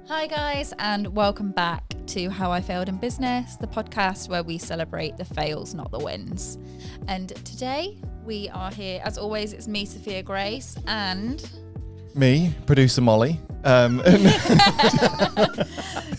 Hi guys, and welcome back to How I Failed in Business, the podcast where we celebrate the fails, not the wins. And today we are here, as always, it's me, Sophia Grace, and... Me, producer Molly.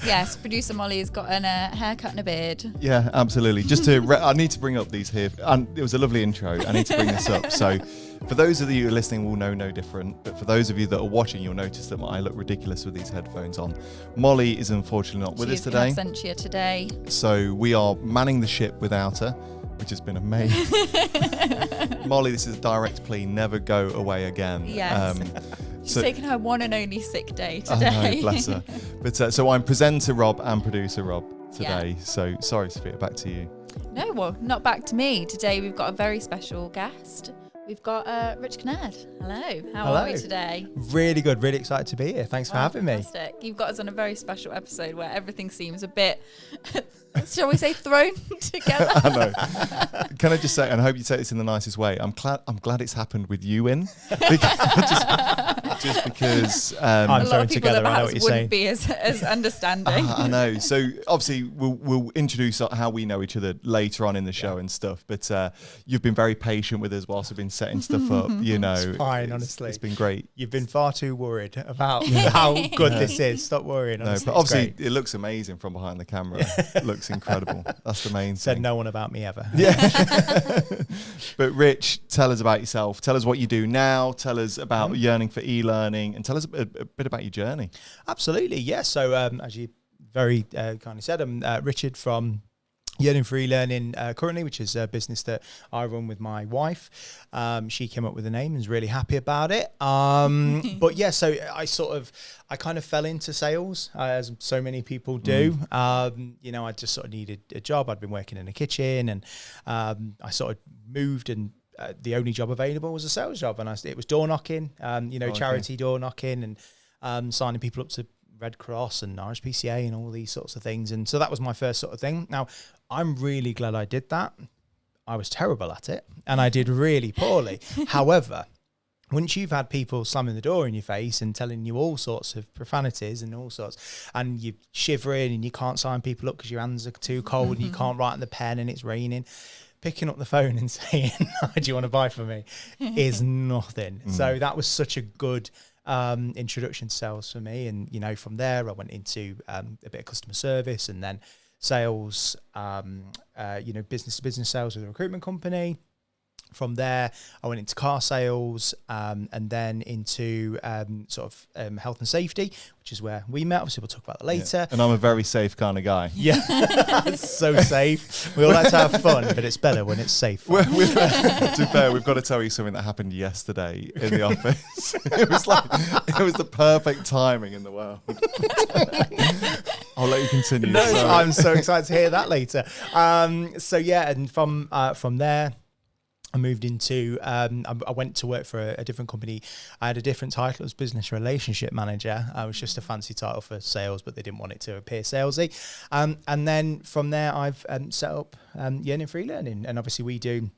Yes, producer Molly has got a haircut and a beard. Yeah, absolutely. Just to, I need to bring up these here. And it was a lovely intro. I need to bring this up. So for those of you who are listening will know no different. But for those of you that are watching, you'll notice that I look ridiculous with these headphones on. Molly is unfortunately not with us today. She's absentia today. So we are manning the ship without her, which has been amazing. Molly, this is a direct plea. Never go away again. Yes. She's taken her one and only sick day today. I know, bless her. But so I'm presenter Rob and producer Rob today. Yeah. So sorry, Sophia, back to you. No, well, not back to me. Today we've got a very special guest. We've got Rich Kinnaird. Hello. How are we today? Really good. Really excited to be here. Thanks for having fantastic. You've got us on a very special episode where everything seems a bit, shall we say, thrown together. I know. Can I just say, and I hope you take this in the nicest way, I'm glad it's happened with you in. Just because I'm thrown together, I know what you're saying. Wouldn't be as understanding. I know. So obviously we'll introduce how we know each other later on in the show and stuff. But you've been very patient with us whilst we've been setting stuff up. You know, it's fine. Honestly, it's been great. You've been far too worried about how good this is. Stop worrying. Honestly, no, but obviously it looks amazing from behind the camera. It looks incredible. That's the main thing. Said no one about me ever. Yeah. But Rich, tell us about yourself. Tell us what you do now. Tell us about Yearning for e-learning, and tell us a bit about your journey. Absolutely. Yeah. So as you very kindly said, I'm Richard from Yearning for e-learning currently, which is a business that I run with my wife. She came up with the name and is really happy about it. But yeah, so I kind of fell into sales, as so many people do. You know, I just sort of needed a job. I'd been working in a kitchen, and I sort of moved, and the only job available was a sales job, and it was door knocking, charity door knocking, and signing people up to Red Cross and RSPCA and all these sorts of things. And so that was my first sort of thing. Now, I'm really glad I did that. I was terrible at it, and I did really poorly. However, once you've had people slamming the door in your face and telling you all sorts of profanities and all sorts, and you're shivering and you can't sign people up because your hands are too cold and you can't write on the pen and it's raining, picking up the phone and saying, do you want to buy for me, is nothing. So that was such a good introduction to sales for me. And, you know, from there I went into a bit of customer service, and then sales, business to business sales with a recruitment company. From there, I went into car sales, and then into health and safety, which is where we met. Obviously, we'll talk about that later. Yeah. And I'm a very safe kind of guy. Yeah, it's so safe. We all like to have fun, but it's better when it's safe. To be fair, we've got to tell you something that happened yesterday in the office. It was the perfect timing in the world. I'll let you continue. No, I'm so excited to hear that later. And from there, I moved into, I went to work for a different company. I had a different title as business relationship manager. I was just a fancy title for sales, but they didn't want it to appear salesy. And then from there, I've set up Yearning for e-learning. And obviously we do,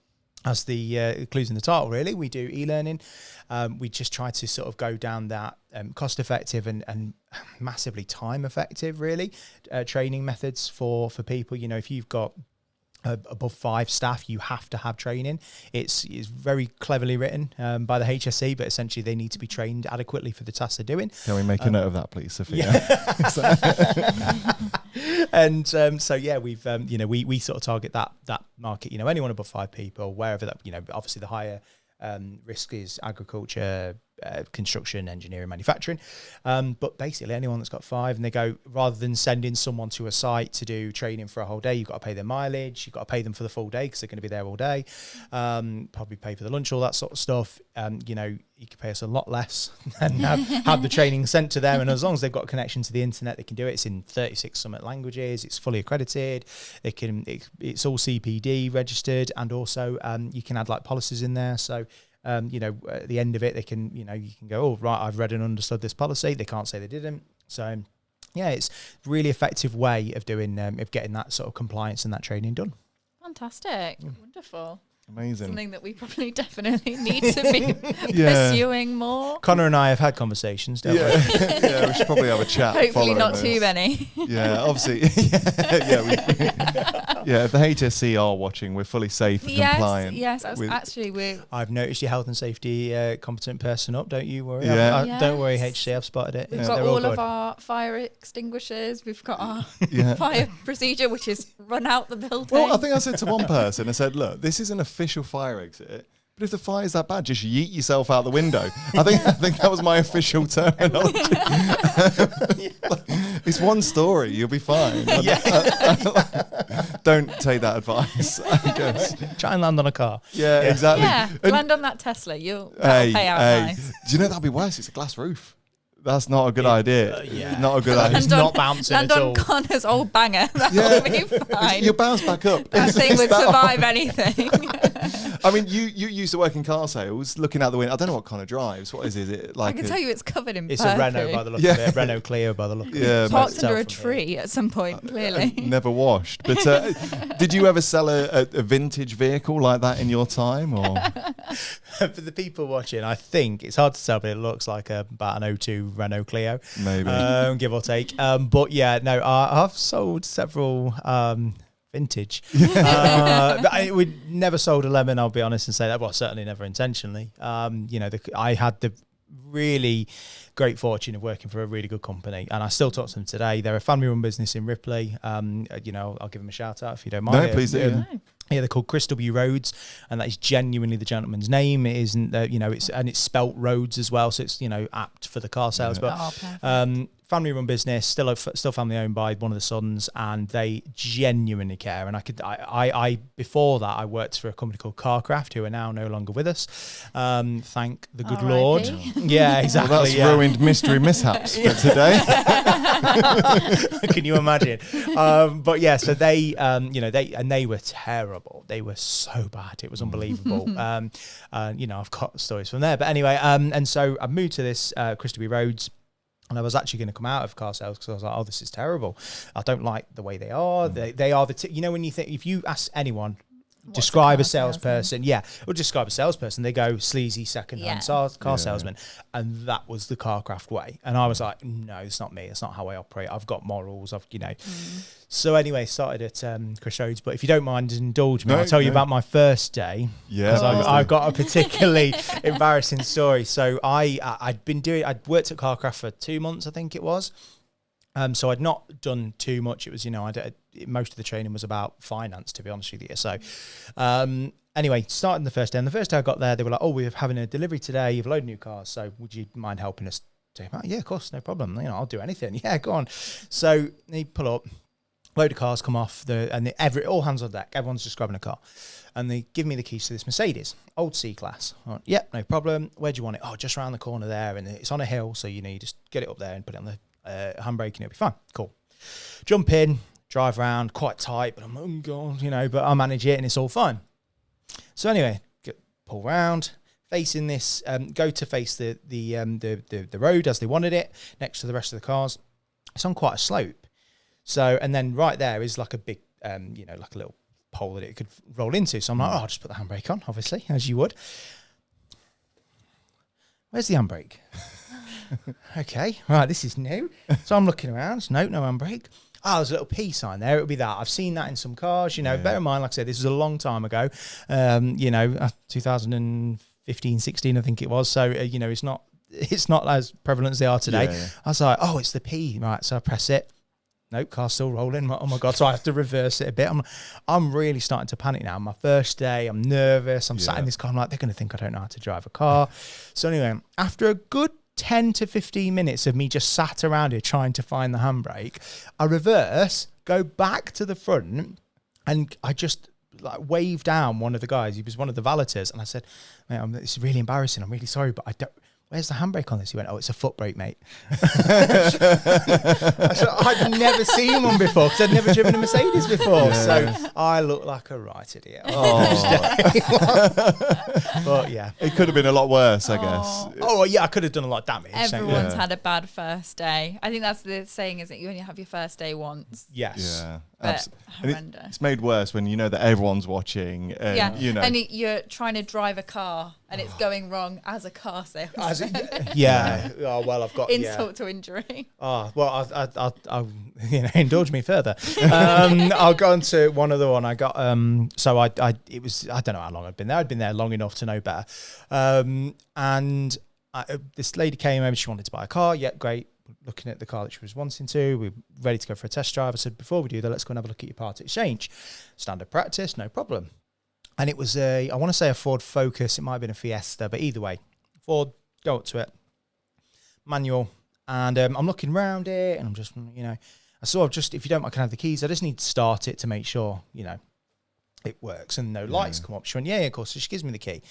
as the clues in the title, really, we do e-learning. We just try to sort of go down that cost effective and massively time effective, really, training methods for people. You know, if you've got above 5 staff, you have to have training. It's very cleverly written by the HSE, but essentially they need to be trained adequately for the tasks they're doing. Can we make a note of that, please, Sophia? Yeah. And we've we sort of target that market. You know, anyone above 5 people, wherever that. You know, obviously the higher risk is agriculture, construction, engineering, manufacturing. But basically anyone that's got 5, and they go, rather than sending someone to a site to do training for a whole day, you've got to pay their mileage, you've got to pay them for the full day because they're going to be there all day, probably pay for the lunch, all that sort of stuff. You can pay us a lot less and have the training sent to them. And as long as they've got a connection to the internet, they can do it. It's in 36 summit languages. It's fully accredited. It's all CPD registered, and also you can add like policies in there. So at the end of it, they can, you can go, oh, right, I've read and understood this policy. They can't say they didn't. So, yeah, it's a really effective way of doing, of getting that sort of compliance and that training done. Fantastic. Wonderful. Amazing. Something that we probably definitely need to be pursuing more. Connor and I have had conversations, don't we? Yeah, we should probably have a chat. Hopefully not this. too many. Yeah, obviously. If the HSC are watching, we're fully safe and compliant. Yes, actually I've noticed your health and safety competent person up. Don't you worry. Yeah. Don't worry, HC. I've spotted it. We've got all of our fire extinguishers. We've got our fire procedure, which is run out the building. Well, I think I said to one person, I said, look, this is an official fire exit. But if the fire's that bad, just yeet yourself out the window. I think that was my official terminology. It's one story, you'll be fine. Don't take that advice, I guess. Try and land on a car. Yeah, exactly. Yeah, land on that Tesla. That'll pay out nice. Do you know that'd be worse? It's a glass roof. That's not a good idea. Not a good idea. It's not bouncing at all. Land on Connor's old banger. That'll be fine. You'll bounce back up. That thing would survive anything. I mean, you used to work in car sales, looking out the window. I don't know what Connor drives. What is it? Is it like I can tell you it's covered in It's purple. a Renault by the look of it. Renault Clio by the look of it. Yeah, parked under a tree at some point, clearly. Never washed. But did you ever sell a vintage vehicle like that in your time? Or For the people watching, I think it's hard to tell, but it looks like about an 02 Renault Clio. Maybe. Give or take. But yeah, no, I've sold several vintage. We never sold a lemon, I'll be honest and say that. Well, certainly never intentionally. I had the really great fortune of working for a really good company, and I still talk to them today. They're a family-run business in Ripley. I'll give them a shout out if you don't mind. No, please do. Yeah, they're called Chris W. Rhodes, and that is genuinely the gentleman's name. It isn't, it's spelt Rhodes as well, so it's apt for the car sales. But family-run business, still family owned by one of the sons, and they genuinely care. And I before that, I worked for a company called Carcraft, who are now no longer with us. Thank the good Lord. Yeah, exactly. Well, that's ruined mystery mishaps for today. Can you imagine? But yeah, so they were terrible. They were so bad. It was unbelievable. I've got stories from there. But anyway, and so I moved to this Chris W. Rhodes. And I was actually going to come out of car sales because I was like, oh, this is terrible. I don't like the way they are. They are when you think, if you ask anyone, describe a salesperson. Or describe a salesperson. They go sleazy second-hand car salesman. And that was the Carcraft way. And I was like, no, it's not me. It's not how I operate. I've got morals. So anyway, started at Chris Rhodes. But if you don't mind, indulge me. I'll tell you about my first day. Yeah. Because I've got a particularly embarrassing story. So I'd worked at Carcraft for 2 months, I think it was. So I'd not done too much. It was, most of the training was about finance, to be honest with you. So anyway, starting the first day. And the first day I got there, they were like, oh, we're having a delivery today. You've loaded new cars. So would you mind helping us? Yeah, of course, no problem. I'll do anything. Yeah, go on. So they pull up, load of cars come off, all hands on deck. Everyone's just grabbing a car. And they give me the keys to this Mercedes, old C-Class. Right, yep, no problem. Where do you want it? Oh, just around the corner there. And it's on a hill. So, you just get it up there and put it on the handbrake and it'll be fine. Cool. Jump in, drive around, quite tight, but I'm like, oh God, but I manage it and it's all fine. So anyway, pull round, facing this, go to face the road as they wanted it, next to the rest of the cars. It's on quite a slope. So, and then right there is like a big, like a little pole that it could roll into. So I'm like, I'll just put the handbrake on, obviously, as you would. Where's the handbrake? Okay, right, this is new. So I'm looking around. No handbrake. There's a little P sign there. It'll be that. I've seen that in some cars. Bear in mind, like I said, this was a long time ago. 2015, 16, I think it was. So it's not as prevalent as they are today. Yeah. I was like, it's the P, right? So I press it. Nope, car's still rolling. Oh my God! So I have to reverse it a bit. I'm really starting to panic now. My first day, I'm nervous. I'm sat in this car. I'm like, they're going to think I don't know how to drive a car. So anyway, after a good 10 to 15 minutes of me just sat around here trying to find the handbrake, I reverse, go back to the front, and I just waved down one of the guys. He was one of the valeters, and I said, mate, it's really embarrassing. I'm really sorry, but where's the handbrake on this? He went, oh, it's a foot brake, mate. I'd never seen one before because I'd never driven a Mercedes before. So I look like a right idiot. But yeah. It could have been a lot worse, I guess. Oh, yeah, I could have done a lot of damage. Everyone's had a bad first day. I think that's the saying, isn't it? You only have your first day once. Yes. Yeah. But horrendous. It's made worse when you know that everyone's watching. And, you know. And you're trying to drive a car and it's going wrong as a car salesman. Oh, well, I've got insult to injury. Oh, well, I'll indulge me further. I'll go on to one other one. I got so I don't know how long I'd been there. I'd been there long enough to know better. This lady came over. She wanted to buy a car. Yeah, great. Looking at the car that she was wanting to. We're ready to go for a test drive. I said, before we do that, let's go and have a look at your part exchange. Standard practice, no problem. And it was I want to say a Ford Focus. It might have been a Fiesta, but either way, Ford, go up to it. Manual. And I'm looking around it and I'm just, I sort of just, if you don't mind, can I have the keys? I just need to start it to make sure, it works and no lights come up. She went, yeah, of course. So she gives me the key.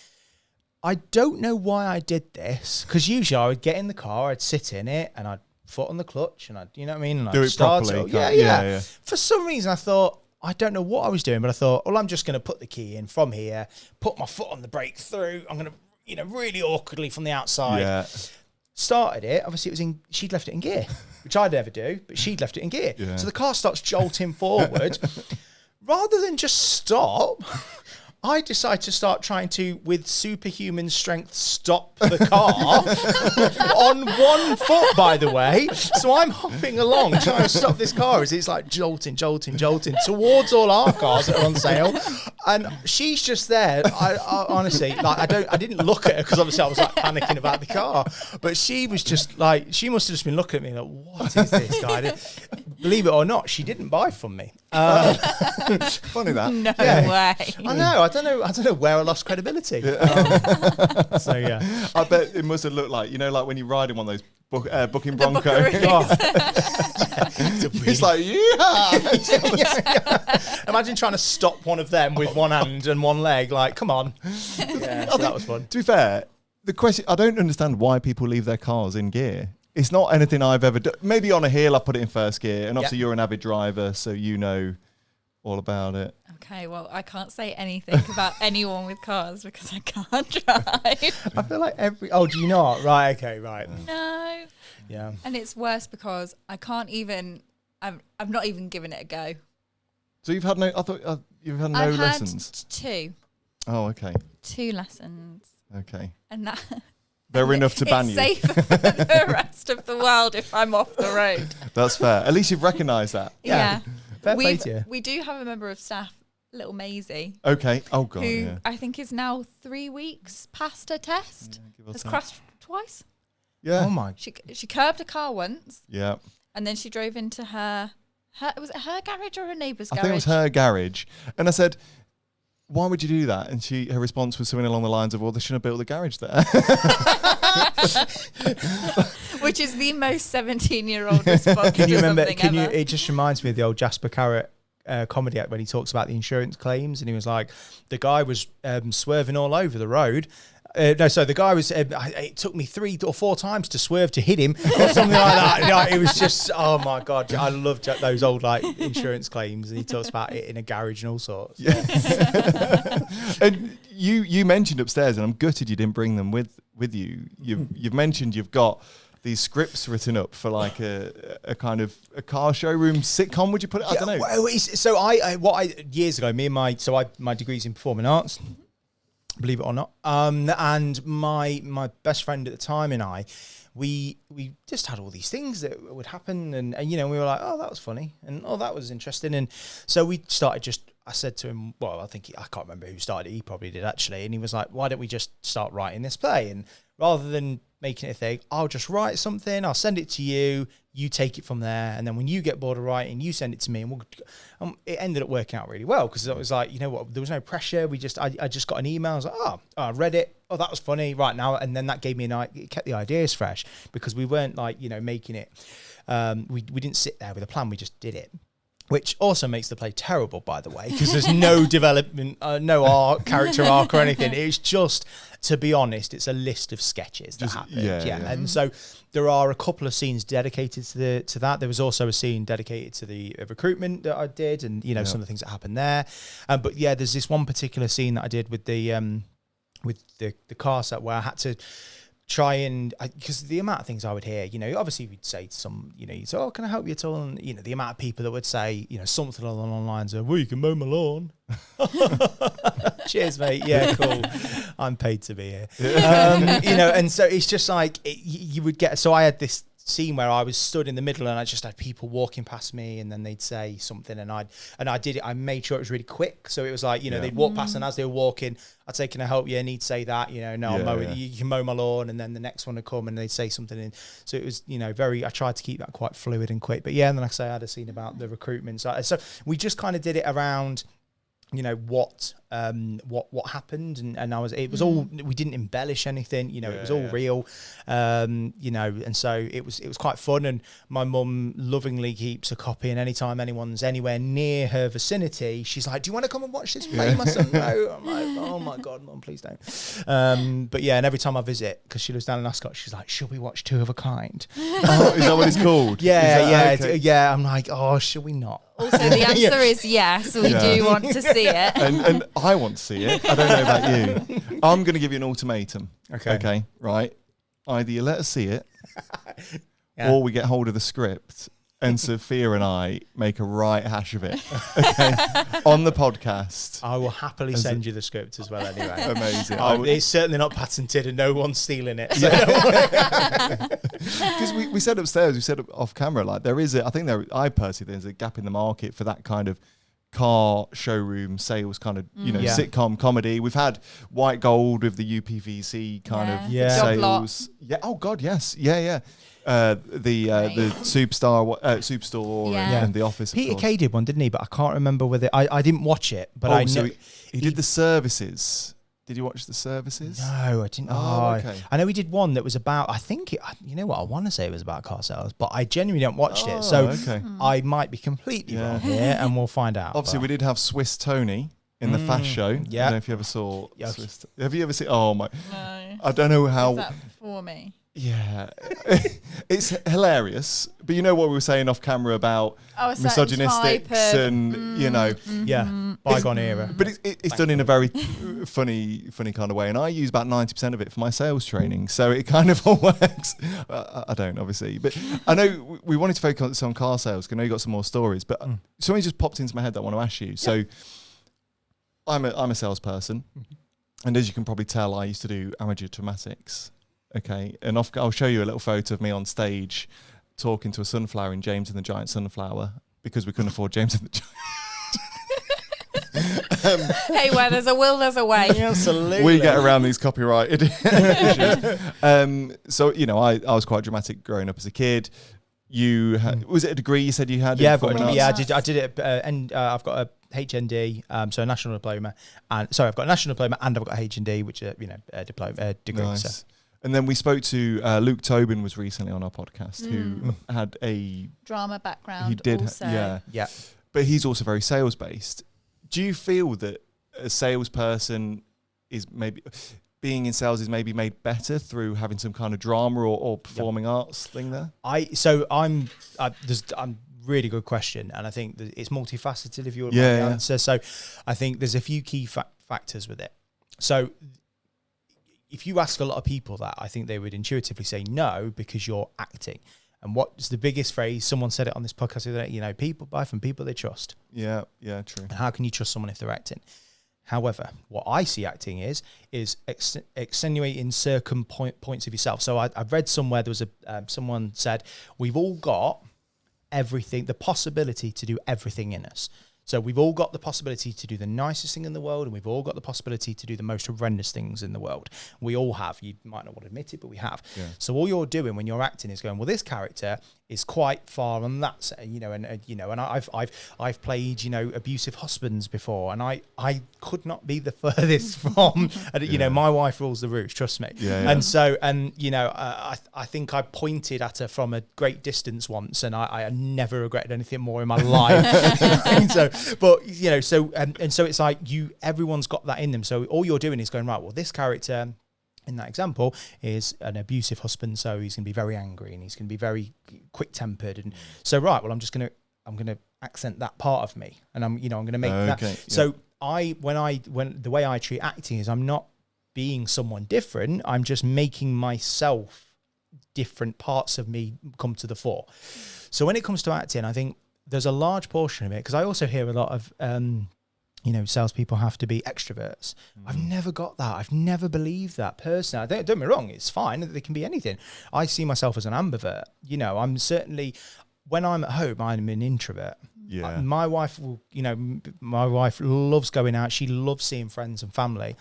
I don't know why I did this, because usually I would get in the car, I'd sit in it and I'd foot on the clutch and I'd, you know what I mean? And do I'd it start properly. it. Yeah. For some reason I thought, I don't know what I was doing, but I thought, well, I'm just going to put the key in from here, put my foot on the brake through. I'm going to, really awkwardly from the outside. Yeah. Started it. Obviously, she'd left it in gear, which I'd never do, but she'd left it in gear. Yeah. So the car starts jolting forward. Rather than just stop, I decide to start trying to, with superhuman strength, stop the car on one foot, by the way. So I'm hopping along trying to stop this car as it's like jolting towards all our cars that are on sale. And she's just there. I honestly, I didn't look at her because obviously I was like panicking about the car. But she was just like, she must have just been looking at me like, what is this guy? Believe it or not, she didn't buy from me. Funny that. No way. I know. I don't know where I lost credibility. So yeah, I bet it must have looked like like when you ride in one of those booking Bronco. It's like Imagine trying to stop one of them with one hand and one leg. Like, come on. Yeah, so that was fun. To be fair, the question, I don't understand why people leave their cars in gear. It's not anything I've ever done. Maybe on a hill I put it in first gear, and obviously you're an avid driver, so you know all about it. Okay, well, I can't say anything about anyone with cars because I can't drive. I feel like oh, do you not? Right, okay, right. No. Yeah. And it's worse because I can't even, I'm not even giving it a go. So you've had I thought you've had no lessons? I've had 2. Oh, okay. 2 lessons. Okay. And that... They're enough to ban you. It's safer for the rest of the world if I'm off the road. That's fair. At least you've recognised that. Yeah. Fair play to you. We do have a member of staff, little Maisie. Okay. Oh, God, who I think is now 3 weeks past her test. Has crashed twice. Yeah. Oh, my. She curbed a car once. Yeah. And then she drove into her was it her garage or her neighbour's garage? I think it was her garage. And I said, why would you do that? And her response was something along the lines of, well, they shouldn't have built the garage there. Which is the most 17-year-old response. Can you remember? Ever. It just reminds me of the old Jasper Carrot comedy act when he talks about the insurance claims, and he was like, the guy was swerving all over the road. The guy was. It took me 3 or 4 times to swerve to hit him, or something like that. It was just, oh my God, I loved those old insurance claims, and he talks about it in a garage and all sorts. Yeah. And you mentioned upstairs, and I'm gutted you didn't bring them with you. You've mentioned you've got these scripts written up for like a kind of a car showroom sitcom. Would you put it? I don't know. Well, years ago, my degree's in performing arts. Believe it or not. And my best friend at the time and I, we just had all these things that would happen, and we were like, oh, that was funny, and oh, that was interesting, and so we started I said to him, well, I can't remember who started it, he probably did actually, and he was like, why don't we just start writing this play, and rather than making it a thing, I'll just write something, I'll send it to you, you take it from there, and then when you get bored of writing, you send it to me, and it ended up working out really well, because it was like, you know what, there was no pressure, I just got an email, I was like, oh, I read it, oh, that was funny, right now, and then that gave me it kept the ideas fresh, because we weren't making it, we didn't sit there with a plan, we just did it. which also makes the play terrible, by the way, because there's no development, no arc, character arc or anything. It's just, to be honest, it's a list of sketches that happened. Yeah. And so there are a couple of scenes dedicated to that. There was also a scene dedicated to the recruitment that I did, and some of the things that happened there. But yeah, there's this one particular scene that I did with the car set where I had to try and, because the amount of things I would hear, obviously we'd say some, you'd say, oh, can I help you at all? And, the amount of people that would say, something along the lines of, well, you can mow my lawn. Cheers, mate. Yeah, cool. I'm paid to be here. And so it's just like, you would get, so I had this scene where I was stood in the middle and I just had people walking past me, and then they'd say something, and I did it. I made sure it was really quick, so it was like they'd walk past, and as they were walking, I'd say, "Can I help you?" And he'd say that, I'm mowing. You can mow my lawn, and then the next one would come and they'd say something, and so it was very. I tried to keep that quite fluid and quick, but yeah. And then I had a scene about the recruitment, so we just kind of did it around what happened, and it was all, we didn't embellish anything, it was all real, and so it was quite fun. And my mum lovingly keeps a copy, and anytime anyone's anywhere near her vicinity, she's like, do you want to come and watch this play, my son? No. I'm like, oh my God, Mum, please don't. But yeah, and every time I visit, because she lives down in Ascot, she's like, should we watch Two of a Kind? Oh, is that what it's called? Yeah. I'm like, oh, should we not? Also, the answer is yes. We do want to see it. And I want to see it. I don't know about you. I'm going to give you an ultimatum. Okay. Right. Either you let us see it, or we get hold of the script, and Sophia and I make a right hash of it. Okay. On the podcast. I will happily send you the script as well anyway. Amazing. It's certainly not patented and no one's stealing it. Because we said upstairs, we said off camera, like I personally think there's a gap in the market for that kind of car showroom sales kind of, sitcom comedy. We've had White Gold with the UPVC kind of sales. Yeah. Oh God, yes. Yeah. The Superstore and The Office. Peter Kay did one, didn't he? But I can't remember whether I didn't watch it. But he did The Services. Did you watch The Services? No, I didn't. Okay. I know he did one that was about, I think, you know what, I want to say it was about car sales, but I genuinely haven't watched it. So I might be completely wrong here, and we'll find out. Obviously, we did have Swiss Tony in the Fast Show. Yeah. I don't know if you ever saw Swiss. Have you ever seen? Oh my. No. I don't know how. Is that for me? Yeah, it's hilarious. But you know what we were saying off camera about misogynistics and, bygone era. But it's done in a very funny kind of way. And I use about 90% of it for my sales training. So it kind of all works. I don't, obviously. But I know we wanted to focus on car sales, because I know you got some more stories. But something just popped into my head that I want to ask you. So I'm a salesperson. And as you can probably tell, I used to do amateur dramatics. Okay, and I'll show you a little photo of me on stage talking to a sunflower in James and the Giant Sunflower, because we couldn't afford James and the Giant. Hey, where there's a will, there's a way. Absolutely. We get around these copyrighted issues. So, I was quite dramatic growing up as a kid. You had, was it a degree you said you had? Yeah, I did it, and I've got a HND, so a national diploma, and I've got a national diploma and I've got a HND, which a diploma degree. Nice. So. And then we spoke to Luke Tobin was recently on our podcast, who had a drama background. He did, also. yeah. But he's also very sales based. Do you feel that a salesperson is maybe being in sales is maybe made better through having some kind of drama or performing arts thing there? I'm really good question, and I think that it's multifaceted if you want to answer. So I think there's a few key factors with it. So if you ask a lot of people that, I think they would intuitively say no, because you're acting. And what's the biggest phrase? Someone said it on this podcast the other day, people buy from people they trust. Yeah, true. And how can you trust someone if they're acting? However, what I see acting is extenuating certain points of yourself. So I've read somewhere there was someone said, we've all got everything, the possibility to do everything in us. So we've all got the possibility to do the nicest thing in the world, and we've all got the possibility to do the most horrendous things in the world. We all have. You might not want to admit it, but we have. Yeah. So all you're doing when you're acting is going, well, this character is quite far on that, and I've played, abusive husbands before, and I could not be the furthest from, my wife rules the roost, trust me. And so, I think I pointed at her from a great distance once, and I never regretted anything more in my life. And so it's like everyone's got that in them. So all you're doing is going, right, well, this character in that example is an abusive husband, so he's going to be very angry and he's going to be very quick-tempered, and so right, well, I'm going to accent that part of me, and I'm going to make that. So when the way I treat acting is I'm not being someone different, I'm just making myself different parts of me come to the fore. So when it comes to acting, I think there's a large portion of it, because I also hear a lot of salespeople have to be extroverts. I've never got that. I've never believed that personally. Don't get me wrong, it's fine. They can be anything. I see myself as an ambivert. I'm certainly, when I'm at home, I'm an introvert. Yeah. My wife loves going out. She loves seeing friends and family.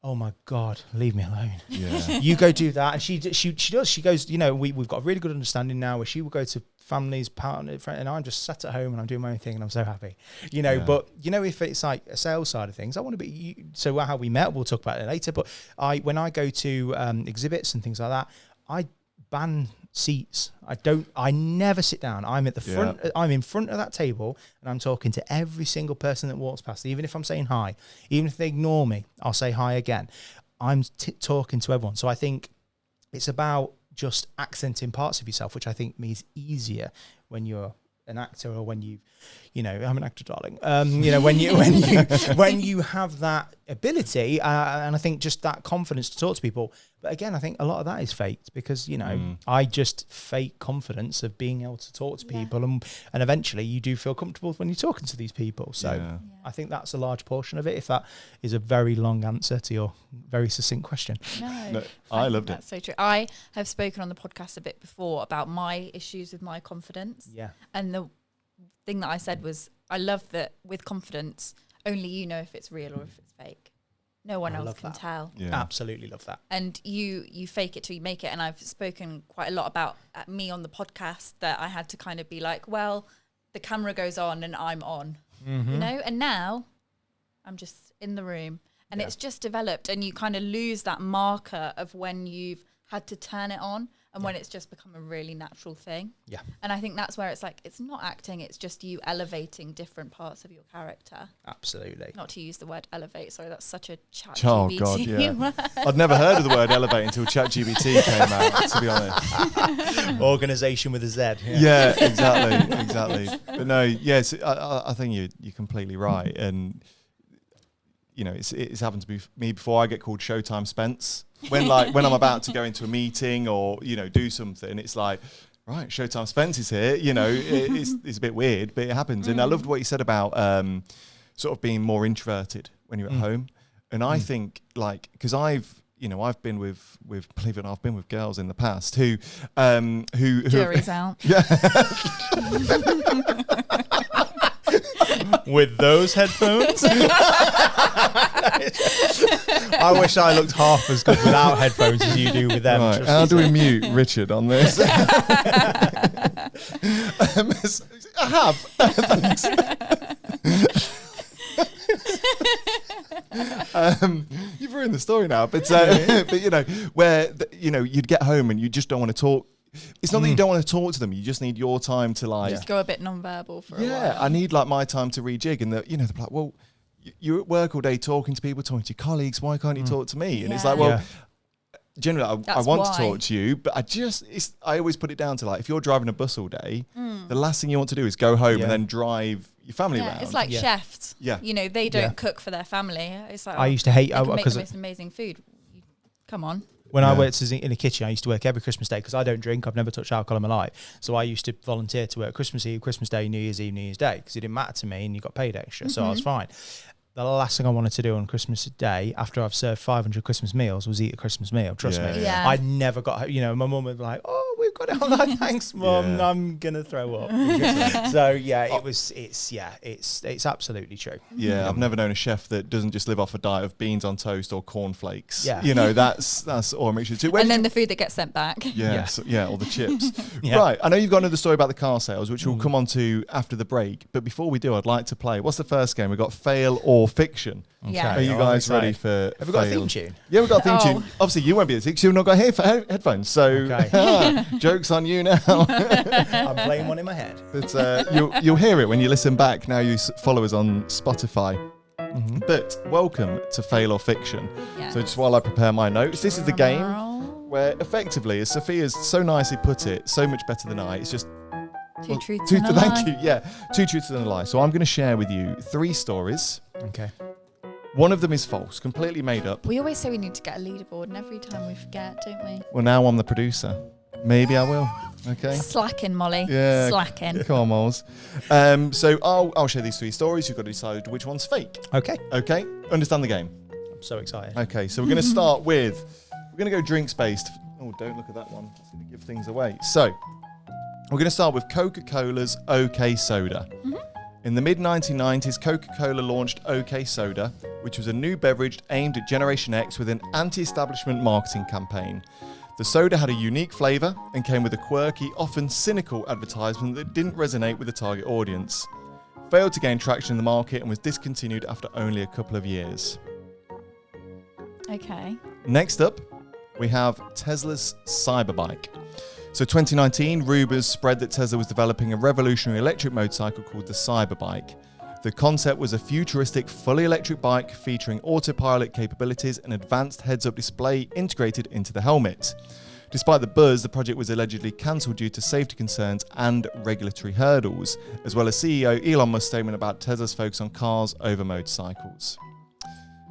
Oh my God, leave me alone. Yeah. You go do that. And she does. She goes, we've got a really good understanding now where she will go to families, partner, friend, and I'm just sat at home and I'm doing my own thing and I'm so happy. But if it's like a sales side of things, I want to be, so how we met, we'll talk about it later, but when I go to exhibits and things like that, I ban seats. I never sit down. I'm at the front. I'm in front of that table and I'm talking to every single person that walks past. Even if I'm saying hi, even if they ignore me, I'll say hi again. I'm talking to everyone. So I think it's about just accenting parts of yourself, which I think means easier when you're an actor, or when I'm an actor, darling. When you have that ability, and I think just that confidence to talk to people. But again, I think a lot of that is faked, because I just fake confidence of being able to talk to people, and eventually you do feel comfortable when you're talking to these people. So I think that's a large portion of it. If that is a very long answer to your very succinct question. No, I loved it. That's so true. I have spoken on the podcast a bit before about my issues with my confidence. Yeah, and the thing that I said was, I love that with confidence, only you know if it's real or if it's fake. No one else can tell. Yeah. Absolutely love that. And you fake it till you make it. And I've spoken quite a lot about me on the podcast, that I had to kind of be like, well, the camera goes on and I'm on, and now I'm just in the room, and it's just developed, and you kind of lose that marker of when you've had to turn it on, and when it's just become a really natural thing. Yeah. And I think that's where it's like, it's not acting, it's just you elevating different parts of your character. Absolutely. Not to use the word elevate, sorry, that's such a ChatGPT God, yeah. I'd never heard of the word elevate until ChatGPT came out, to be honest. Organisation with a Z. Yeah, exactly. But no, yes, I think you're completely right. And, it's happened to me before. I get called Showtime Spence. When I'm about to go into a meeting or, do something, it's like, right, Showtime Spence is here. It's a bit weird, but it happens. And I loved what you said about sort of being more introverted when you're at home. And I think, because I've been with believe it or not, I've been with girls in the past who jury's out. Yeah. With those headphones. I wish I looked half as good without headphones as you do with them. Right. How do we mute Richard on this? I have. Thanks. You've ruined the story now, but where you'd get home and you just don't want to talk. It's not that you don't want to talk to them. You just need your time to just go a bit non-verbal for a while. Yeah, I need my time to rejig, and they're like, well, you're at work all day talking to people, talking to your colleagues. Why can't you talk to me? And it's like, well, generally I want to talk to you, but I always put it down to if you're driving a bus all day, the last thing you want to do is go home and then drive your family around. It's like chefs. Yeah, they don't cook for their family. It's like I used to hate because the most amazing food. Come on. When I worked in a kitchen, I used to work every Christmas Day because I don't drink. I've never touched alcohol in my life. So I used to volunteer to work Christmas Eve, Christmas Day, New Year's Eve, New Year's Day, because it didn't matter to me and you got paid extra. So I was fine. The last thing I wanted to do on Christmas Day, after I've served 500 Christmas meals, was eat a Christmas meal. Trust me. Yeah. I never got, my mum would be like, oh, we've got it on that. Thanks, Mum. Yeah. I'm gonna throw up. So yeah, it's absolutely true. Yeah, I've never known a chef that doesn't just live off a diet of beans on toast or cornflakes. Yeah. You know, that's all mixture too. And then the food that gets sent back. Yeah, all the chips. Yeah. Right, I know you've got another story about the car sales, which we'll come on to after the break. But before we do, I'd like to play. What's the first game? We've got Fail or Fiction. Yeah. Are you guys ready for Have we got a fail? theme tune? Yeah, we've got a theme Oh. tune. Obviously, you won't be able to because you've not got headphones. So, Okay. joke's on you now. I'm playing one in my head. But you'll hear it when you listen back. Now you follow us on Spotify. Mm-hmm. But welcome to Fail or Fiction. Yes. So just while I prepare my notes, this is the game Drumroll. where effectively, as Sophia's so nicely put it, so much better than I, it's just Two truths and a thank lie. you. Yeah, 2 truths and a lie. So I'm going to share with you 3 stories. Okay. One of them is false, completely made up. We always say we need to get a leaderboard, and every time we forget, don't we? Well, now I'm the producer. Maybe I will. Okay. Slacking, Molly. Yeah. Slacking. Come on, Moles. So I'll share these 3 stories. You've got to decide which one's fake. Okay. Okay. Understand the game. I'm so excited. Okay. So we're going to start with. We're going to go drinks based. Oh, don't look at that one. It's going to give things away. So we're going to start with Coca-Cola's OK Soda. Mm-hmm. In the mid-1990s, Coca-Cola launched OK Soda, which was a new beverage aimed at Generation X with an anti-establishment marketing campaign. The soda had a unique flavour and came with a quirky, often cynical advertisement that didn't resonate with the target audience. Failed to gain traction in the market and was discontinued after only a couple of years. Okay. Next up, we have Tesla's Cyberbike. So 2019, rumours spread that Tesla was developing a revolutionary electric motorcycle called the Cyberbike. The concept was a futuristic, fully electric bike featuring autopilot capabilities and advanced heads-up display integrated into the helmet. Despite the buzz, the project was allegedly cancelled due to safety concerns and regulatory hurdles, as well as CEO Elon Musk's statement about Tesla's focus on cars over motorcycles.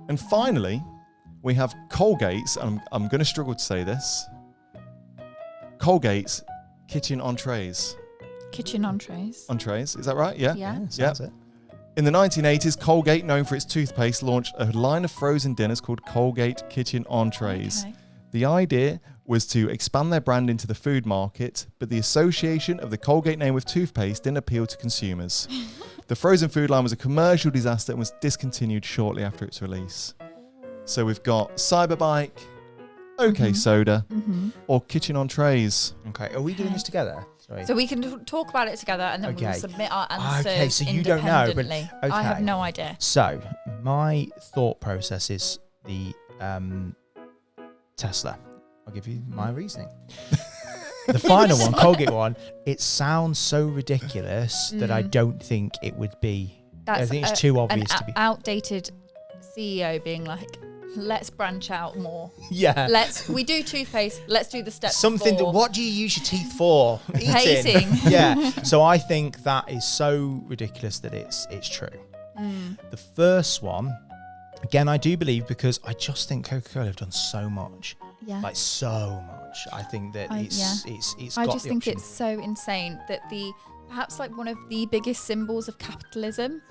And finally, we have Colgate's, and I'm going to struggle to say this, Colgate's kitchen entrees. Kitchen entrees. Entrees, is that right? Yeah? Yeah. Sounds it. In the 1980s, Colgate, known for its toothpaste, launched a line of frozen dinners called Colgate Kitchen Entrees. Okay. The idea was to expand their brand into the food market, but the association of the Colgate name with toothpaste didn't appeal to consumers. The frozen food line was a commercial disaster and was discontinued shortly after its release. So we've got Cyberbike, OK Soda, or Kitchen Entrees. Okay. Are we doing this together? Sorry. So we can talk about it together, and then Okay. we'll submit our answers Okay, so you don't know, but- independently. I have okay. no idea. So my thought process is the Tesla. I'll give you my reasoning. The final one, Colgate one, it sounds so ridiculous that I don't think it would be. I think it's too obvious an to be. outdated CEO being like, let's branch out more. Yeah. We do toothpaste. Let's do the steps. Something. before. What do you use your teeth for? Eating. Pacing. Yeah. So I think that is so ridiculous that it's true. The first one, again, I do believe because I just think Coca-Cola have done so much, Yeah. like so much. I think that it's. I got just the think option. it's so insane that perhaps like one of the biggest symbols of capitalism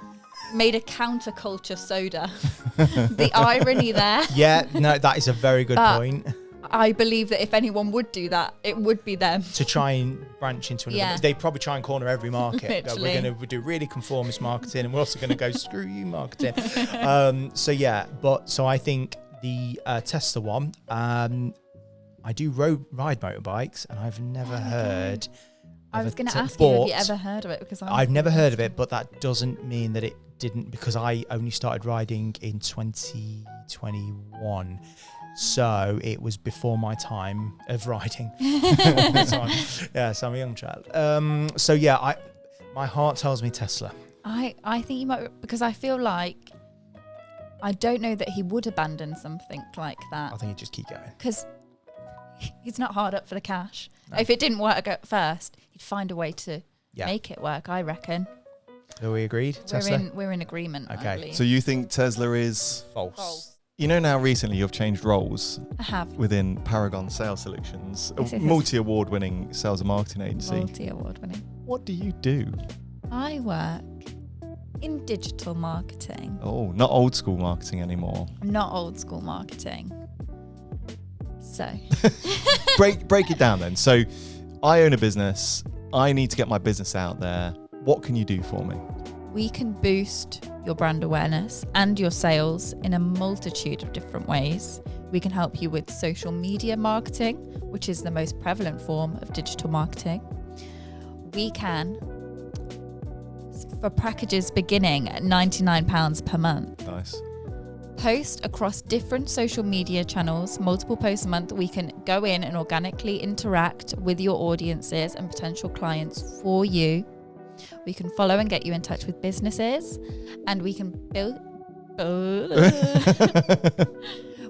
made a counterculture soda. The irony there. Yeah. No, that is a very good But- point. I believe that if anyone would do that, it would be them. To try and branch into another, Yeah. they probably try and corner every market. Literally. We're going to do really conformist marketing, and we're also going to go screw you marketing. So I think the Tesla one. I do ride motorbikes, and I've never heard. I of was a going to t- ask you, have you but ever heard of it? Because I've never heard of it, but that doesn't mean that it didn't, because I only started riding in 2021. So it was before my time of riding. So I'm a young child. My heart tells me Tesla. I think you might, because I feel like I don't know that he would abandon something like that I think you just keep going. because he's not hard up for the cash. No. If it didn't work at first, he'd find a way to Yeah. make it work. I reckon Are we agreed? Tesla? we're in agreement. Okay. I believe. So you think Tesla is... False. False. You know now recently you've changed roles I have within Paragon Sales Solutions, a Yes, yes. multi-award-winning sales and marketing agency. multi-award winning. What do you do? I work in digital marketing, Oh, not old school marketing anymore. not old school marketing. So break it down then. So I own a business. I need to get my business out there. What can you do for me? We can boost your brand awareness and your sales in a multitude of different ways. We can help you with social media marketing, which is the most prevalent form of digital marketing. We can, for packages beginning at £99 per month, Nice. post across different social media channels, multiple posts a month. We can go in and organically interact with your audiences and potential clients for you. We can follow and get you in touch with businesses, and we can build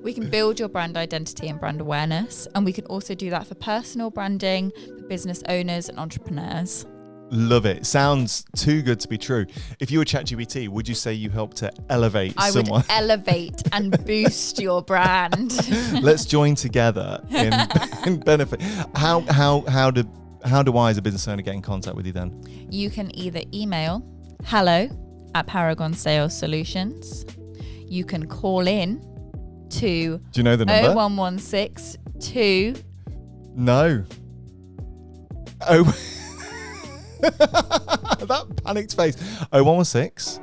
we can build your brand identity and brand awareness, and we can also do that for personal branding, for business owners and entrepreneurs. Love it. Sounds too good to be true. If you were ChatGPT, would you say you helped to elevate someone? I would elevate and boost your brand. Let's join together in benefit. How do I as a business owner get in contact with you then? You can either email hello@Paragon Sales Solutions. You can call in to Do you know the number? 01162. No. Oh. That panicked face. 0116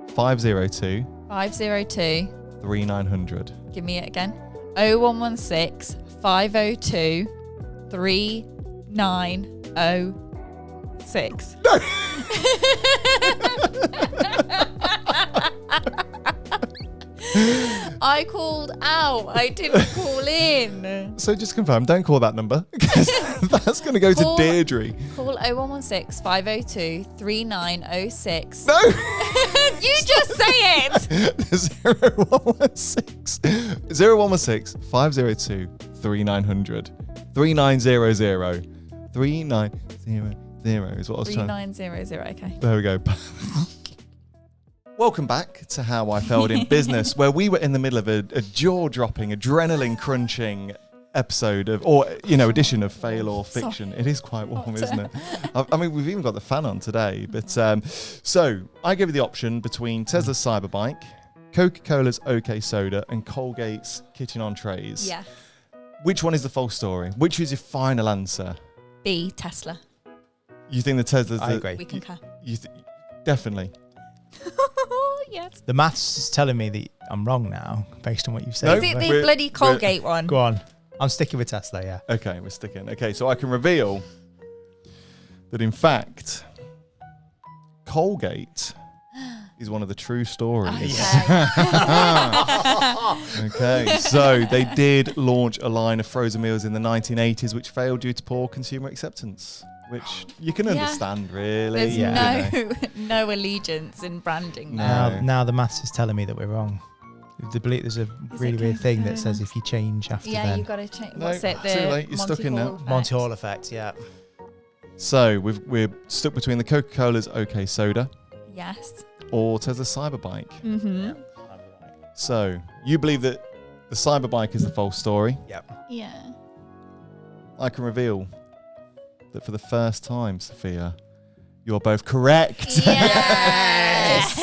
502 502. 3900. Give me it again. 0116 502 3906. No. I called out. I didn't call in. So just confirm, don't call that number because that's going to go to Deirdre. Call 0116 502 3906. No. You just say it. 0116 502 3900 3900 3900 is what I was trying. 3900. Okay. There we go. Welcome back to How I Failed in Business, where we were in the middle of a jaw-dropping, adrenaline-crunching episode of, edition of Fail or Fiction. It is quite warm, isn't it? I mean, we've even got the fan on today. But so I gave you the option between Tesla's Cyberbike, Coca-Cola's OK Soda, and Colgate's Kitchen on Trays. Yeah. Which one is the false story? Which is your final answer? B, Tesla. You think the Tesla's I agree. We concur. Definitely. Yes. The maths is telling me that I'm wrong now, based on what you've said. No, Is it the bloody Colgate one? Go on. I'm sticking with Tesla, yeah. Okay, we're sticking. Okay, so I can reveal that in fact, Colgate is one of the true stories. Okay, so they did launch a line of frozen meals in the 1980s, which failed due to poor consumer acceptance. Which you can understand, really. There's no allegiance in branding there. Now the maths is telling me that we're wrong. There's a really weird thing that says if you change after Yeah, then. you've got to change. No, What's it? too late. You're stuck in now. Monty Hall effect, yeah. So we're stuck between the Coca-Cola's OK Soda Yes. or Tesla Cyberbike. Mm-hmm. So you believe that the Cyberbike is the false story. Yep. Yeah. I can reveal that for the first time, Sophia, you're both correct. Yes.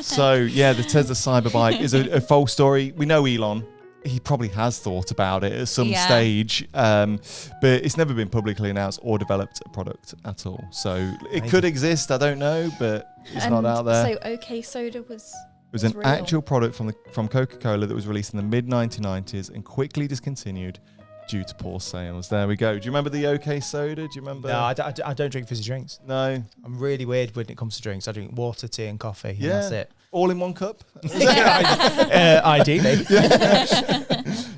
So yeah, the Tesla Cyberbike is a false story. We know Elon. He probably has thought about it at some stage, but it's never been publicly announced or developed a product at all. So it could exist, I don't know, but it's not out there. So OK Soda was... It was an real. actual product from Coca-Cola that was released in the mid-1990s and quickly discontinued due to poor sales. There we go. Do you remember the OK Soda? Do you remember? No, I don't drink fizzy drinks. No. I'm really weird when it comes to drinks. I drink water, tea and coffee, and that's it. All in one cup? Ideally.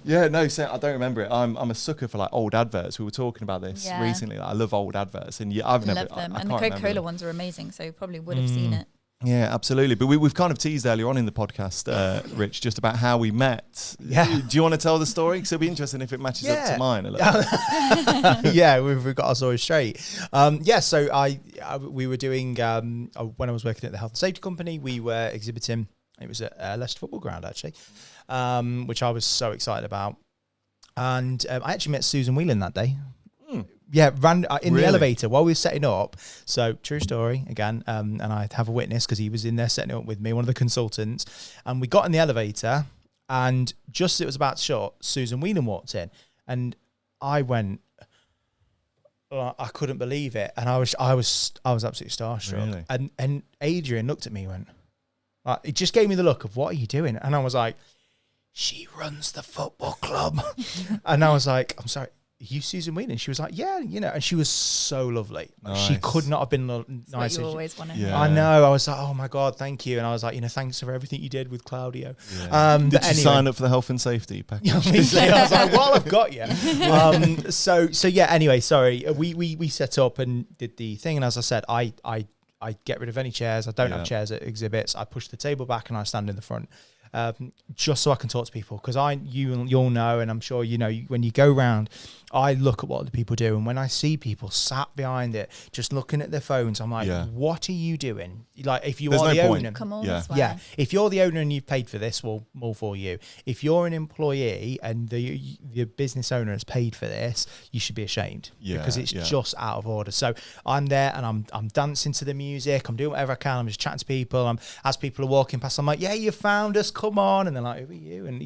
Yeah, no, so I don't remember it. I'm a sucker for like old adverts. We were talking about this recently. I love old adverts, and I've never. Love them, I and the can't remember Coca-Cola them. ones are amazing. So you probably would have seen it. Yeah, absolutely. But we've kind of teased earlier on in the podcast, Rich, just about how we met. Yeah. Do you want to tell the story? Because it'll be interesting if it matches up to mine a little. Yeah, we've got our story straight. So we were doing when I was working at the health and safety company, we were exhibiting. It was at Leicester Football Ground actually, which I was so excited about. And I actually met Susan Whelan that day. Yeah, ran in the elevator while we were setting up. So true story again. And I have a witness because he was in there setting it up with me, one of the consultants. And we got in the elevator, and just as it was about to shut, Susan Whelan walked in, and I went, I couldn't believe it, and I was absolutely starstruck. Really? And Adrian looked at me and went, it just gave me the look of, what are you doing? And I was like, she runs the football club. And I was like, I'm sorry, are you Susan Whelan? She was like, yeah, and she was so lovely. Nice. She could not have been nicer. What you always want to hear. I know. I was like, oh my God, thank you. And I was like, thanks for everything you did with Claudio. Yeah. Did you sign up for the health and safety package? Obviously, I was like, well, I've got you. So yeah, anyway, sorry. We set up and did the thing. And as I said, I get rid of any chairs. I don't have chairs at exhibits. I push the table back and I stand in the front. Just so I can talk to people, because you'll know, and I'm sure you know, when you go round, I look at what the people do, and when I see people sat behind it just looking at their phones, I'm like, what are you doing? Like, if you are the owner, come all this way. Yeah, if you're the owner and you've paid for this, well, more for you. If you're an employee and the business owner has paid for this, you should be ashamed, because it's just out of order. So I'm there and I'm dancing to the music, I'm doing whatever I can, I'm just chatting to people. As people are walking past, I'm like, yeah, you found us, come on. And they're like, who are you? And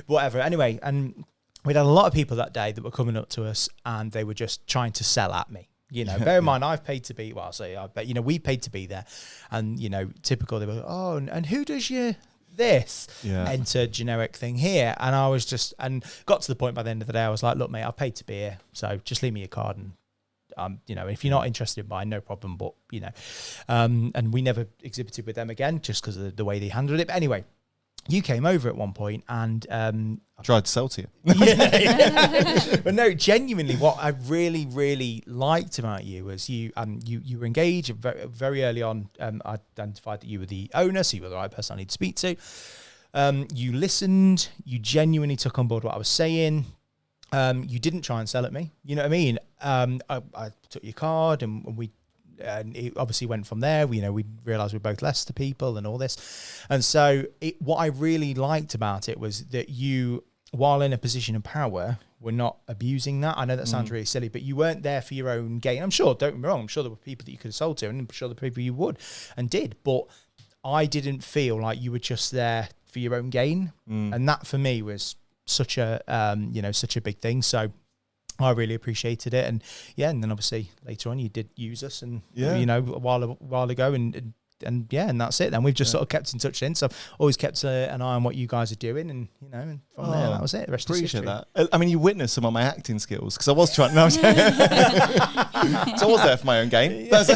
whatever. Anyway, and we'd had a lot of people that day that were coming up to us, and they were just trying to sell at me. Bear in mind, I've paid to be, we paid to be there. And, typical, they were, oh, and who does you this? Enter generic thing here. And I was just, and got to the point by the end of the day, I was like, look, mate, I've paid to be here. So just leave me your card, and if you're not interested in buying, no problem. But, and we never exhibited with them again, just because of the way they handled it. But anyway, you came over at one point and I tried to sell to you. But no, genuinely, what I really, really liked about you was you were engaged very early on. I identified that you were the owner, so you were the right person I need to speak to. You listened. You genuinely took on board what I was saying. You didn't try and sell at me. You know what I mean? I took your card and it obviously went from there. We realised we're both Leicester people and all this. And so what I really liked about it was that you, while in a position of power, were not abusing that. I know that sounds really silly, but you weren't there for your own gain. I'm sure, don't get me wrong, I'm sure there were people that you could have sold to, and I'm sure there were people you would and did. But I didn't feel like you were just there for your own gain. And that for me was such a, such a big thing. So I really appreciated it, and then obviously later on you did use us, and a while ago, and that's it. Then we've just sort of kept in touch since. I've always kept an eye on what you guys are doing, and and from there that was it. The rest is history. Appreciate that. I mean, you witnessed some of my acting skills, because I was trying. No, so I was there for my own game. But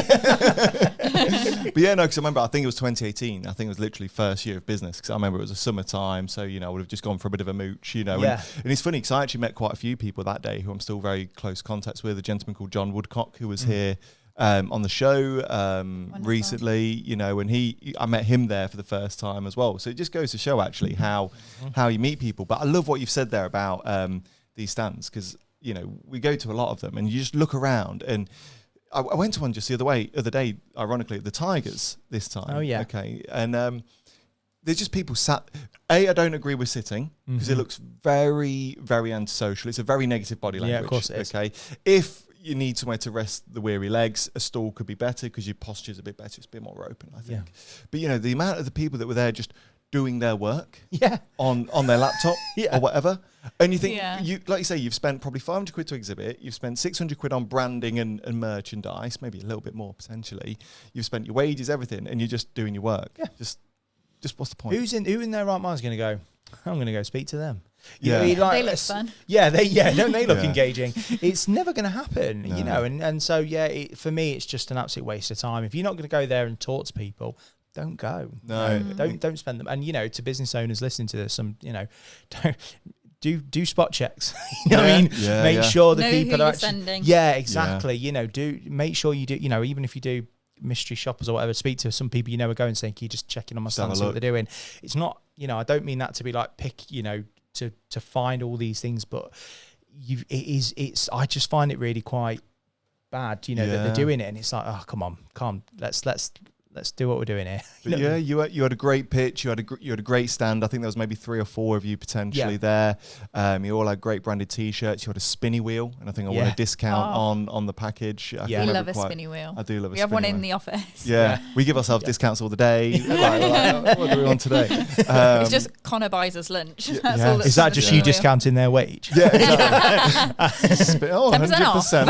because I remember, I think it was 2018. I think it was literally first year of business, because I remember it was a summertime, so I would have just gone for a bit of a mooch, And it's funny, because I actually met quite a few people that day who I'm still very close contacts with. A gentleman called John Woodcock, who was here on the show recently, and I met him there for the first time as well. So it just goes to show actually how you meet people. But I love what you've said there about these stands, because we go to a lot of them, and you just look around. And I went to one just the other day, ironically, at the Tigers this time. Oh yeah, okay, and there's just people sat. I don't agree with sitting, because it looks very, very antisocial. It's a very negative body language. Yeah, of course it is. Okay, if you need somewhere to rest the weary legs, a stool could be better, because your posture's a bit better. It's a bit more open, I think. Yeah. But the amount of the people that were there just doing their work on their laptop or whatever. And you think, like you say, you've spent probably 500 quid to exhibit. You've spent 600 quid on branding and merchandise, maybe a little bit more potentially. You've spent your wages, everything, and you're just doing your work. Yeah. Just what's the point? Who in their right mind is going to go, I'm going to go speak to them? They look fun. Don't they look engaging? It's never going to happen, and so for me, it's just an absolute waste of time. If you're not going to go there and talk to people, don't go. No, don't spend them. And to business owners listening to this, don't do spot checks. What I mean? Make sure the people are actually sending. Yeah, exactly. Do make sure you do. Even if you do mystery shoppers or whatever, speak to some people are going, saying, "Can you just check in on my stand, see what they're doing?" It's not. I don't mean that to be like pick. To find all these things, but it's I just find it really quite bad, that they're doing it, and it's like, oh, come on, let's let's do what we're doing here. But yeah, you had a great pitch. You had a great stand. I think there was maybe 3 or 4 of you potentially there. You all had great branded T-shirts. You had a spinny wheel, and I think I won a discount on the package. We love a spinny wheel. I do love a spinny wheel. We have one in the office. Yeah, we give ourselves discounts all the day. What do we want today? It's just Connor buys us lunch. That's all that's Is that just you discounting their wage? Yeah, exactly. 100%.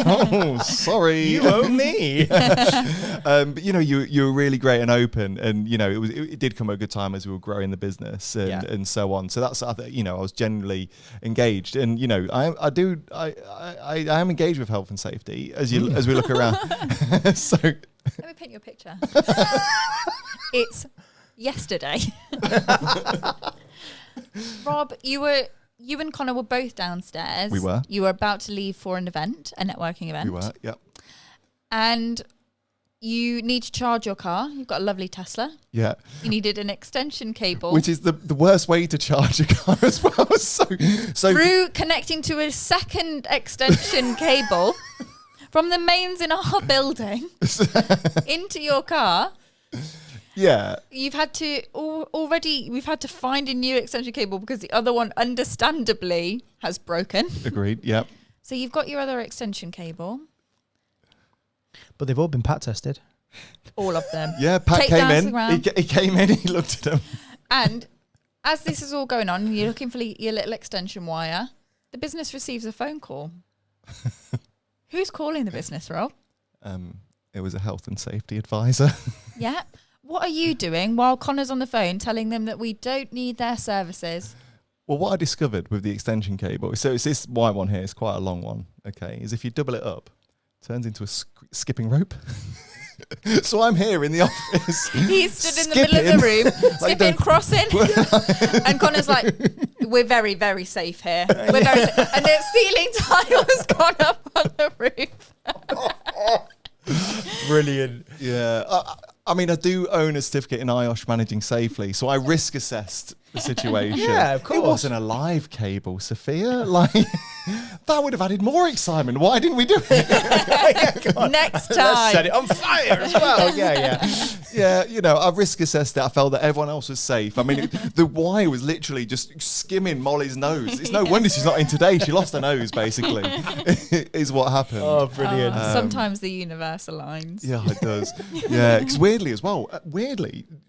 Oh, sorry. You owe me. But you were really great and open, and it did come at a good time as we were growing the business and so on. So that's I was genuinely engaged, and I am engaged with health and safety as we look around. So let me paint you a picture. It's yesterday. Rob, you and Connor were both downstairs. We were. You were about to leave for an event, a networking event. We were. Yep. And you need to charge your car. You've got a lovely Tesla. Yeah. You needed an extension cable. Which is the worst way to charge a car as well. So through connecting to a second extension cable from the mains in our building into your car. Yeah. You've had to we've had to find a new extension cable because the other one understandably has broken. Agreed. Yep. So you've got your other extension cable. But they've all been Pat tested. All of them. Yeah, Pat came in. He came in, he looked at them. And as this is all going on, you're looking for your little extension wire, the business receives a phone call. Who's calling the business, Rob? It was a health and safety advisor. Yeah. What are you doing while Connor's on the phone telling them that we don't need their services? Well, what I discovered with the extension cable, so it's this white one here, it's quite a long one, okay, is if you double it up, it turns into a skipping rope. So I'm here in the office. He stood in the middle of the room, skipping, crossing. And Connor's like, we're very, very safe here. We're very safe. And the ceiling tile has gone up on the roof. Brilliant. Yeah. I mean, I do own a certificate in IOSH managing safely, so I risk assessed the situation. Yeah, of course. It wasn't a live cable, Sophia. Like, that would have added more excitement. Why didn't we do it? Next time. Let's set it on fire as well. Yeah. Yeah, I risk assessed it. I felt that everyone else was safe. I mean, the wire was literally just skimming Molly's nose. It's no wonder she's not in today. She lost her nose, basically, is what happened. Oh, brilliant. Sometimes the universe aligns. Yeah, it does. Yeah, because weirdly as well,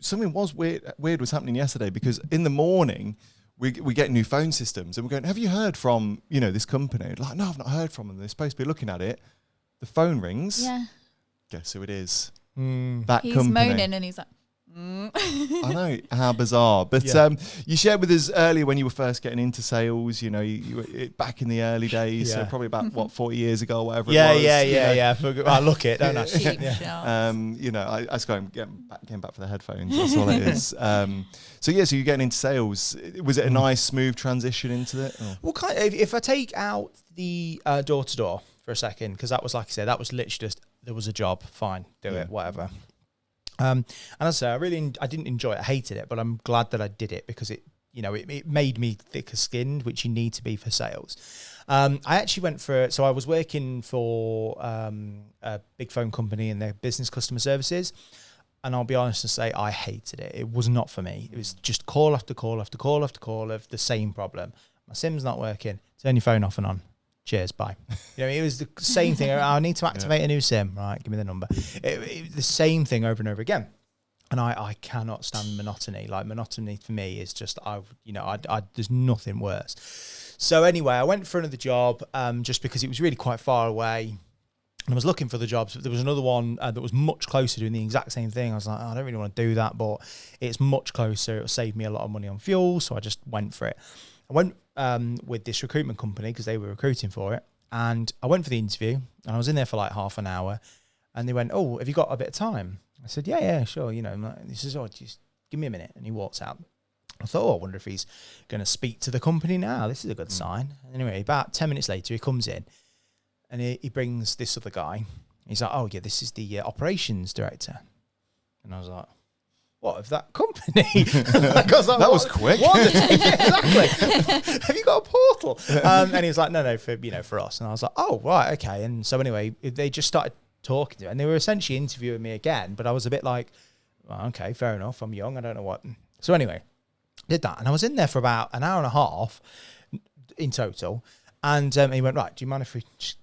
something was weird was happening yesterday, because in the morning, we get new phone systems and we're going, have you heard from, this company? Like, no, I've not heard from them. They're supposed to be looking at it. The phone rings. Yeah. Guess who it is? That he's company. moaning and he's like, I know, how bizarre. But you shared with us earlier when you were first getting into sales, you were back in the early days, so probably about 40 years ago or whatever it was. Yeah. I look it, don't I? cheap shots. I was getting back for the headphones. That's all it is. So you're getting into sales. Was it a nice, smooth transition into it? Or? Well, kind of, if I take out the door-to-door for a second, because that was, like I said, that was literally just, there was a job, fine, do it, whatever. And as I say, I didn't enjoy it. I hated it, but I'm glad that I did it because it made me thicker skinned, which you need to be for sales. I actually so I was working for a big phone company in their business customer services. And I'll be honest and say I hated it. It was not for me. It was just call after call after call after call of the same problem. My SIM's not working. Turn your phone off and on. Cheers, bye. It was the same thing. I need to activate a new SIM. Right, give me the number. It the same thing over and over again. And I cannot stand monotony. Like, monotony for me is just, there's nothing worse. So anyway, I went for another job just because it was really quite far away. And I was looking for the jobs. There was another one that was much closer, doing the exact same thing. I was like, I don't really want to do that, but it's much closer. It'll save me a lot of money on fuel. So I just went for it. I went with this recruitment company because they were recruiting for it. And I went for the interview and I was in there for like half an hour. And they went, oh, have you got a bit of time? I said, yeah, sure. He says, oh, just give me a minute. And he walks out. I thought, I wonder if he's going to speak to the company now. This is a good sign. Anyway, about 10 minutes later, he comes in. And he brings this other guy. He's like, oh, yeah, this is the operations director. And I was like, what of that company? That was quick. What? Exactly. Have you got a portal? And he was like, no, for us. And I was like, oh, right, okay. And so anyway, they just started talking to. And they were essentially interviewing me again, but I was a bit like, well, okay, fair enough. I'm young. I don't know what. So anyway, did that. And I was in there for about an hour and a half in total. And he went, right, do you mind if we just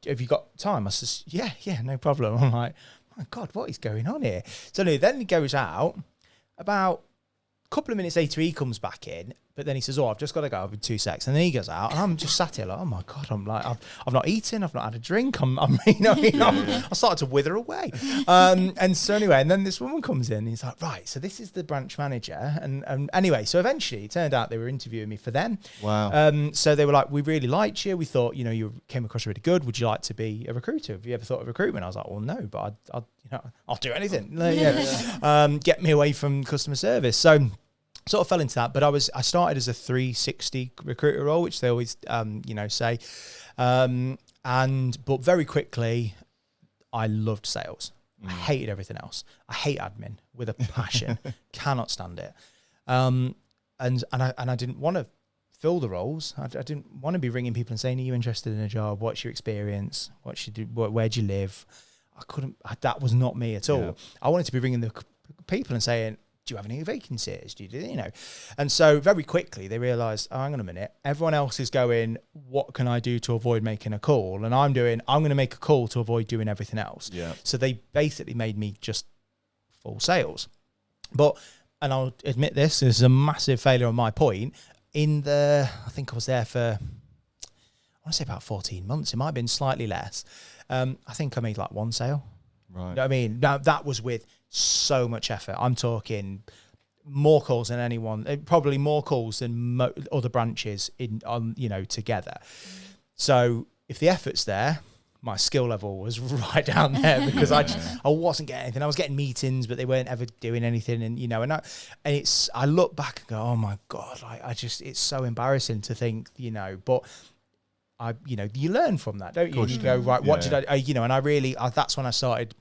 have you got time? I says, yeah, no problem. I'm like, my God, what is going on here? So anyway, then he goes out. About a couple of minutes later, he comes back in, but then he says, I've just got to go in 2 seconds. And then he goes out, and I'm just sat here like, oh my God, I'm like, I've not eaten, I've not had a drink. I started to wither away. And so anyway, and then this woman comes in, and he's like, right, so this is the branch manager. And anyway, so eventually it turned out they were interviewing me for them. Wow. So they were like, we really liked you. We thought, you came across really good. Would you like to be a recruiter? Have you ever thought of recruitment? I was like, well, no, but I'll do anything. Get me away from customer service. So sort of fell into that, but I started as a 360 recruiter role, which they always say, but very quickly I loved sales. I hated everything else. I hate admin with a passion. Cannot stand it. And I didn't want to fill the roles. I didn't want to be ringing people and saying, are you interested in a job? What's your experience? What should do? Where do you live? I couldn't. That was not me at all. Yeah. I wanted to be ringing the people and saying, do you have any vacancies? And so very quickly they realised, hang on a minute, everyone else is going, what can I do to avoid making a call? And I'm going to make a call to avoid doing everything else. Yeah. So they basically made me just full sales. And I'll admit this is a massive failure on my point. I think I was there for, I want to say about 14 months. It might have been slightly less. I think I made like one sale. Right. You know what I mean? Now that was with so much effort. I'm talking more calls than anyone, probably more calls than other branches together. So if the effort's there, my skill level was right down there because I wasn't getting anything. I was getting meetings, but they weren't ever doing anything. And I look back and go, oh my God, it's so embarrassing to think, but you learn from that, don't you? You go, right, what did I, and I that's when I started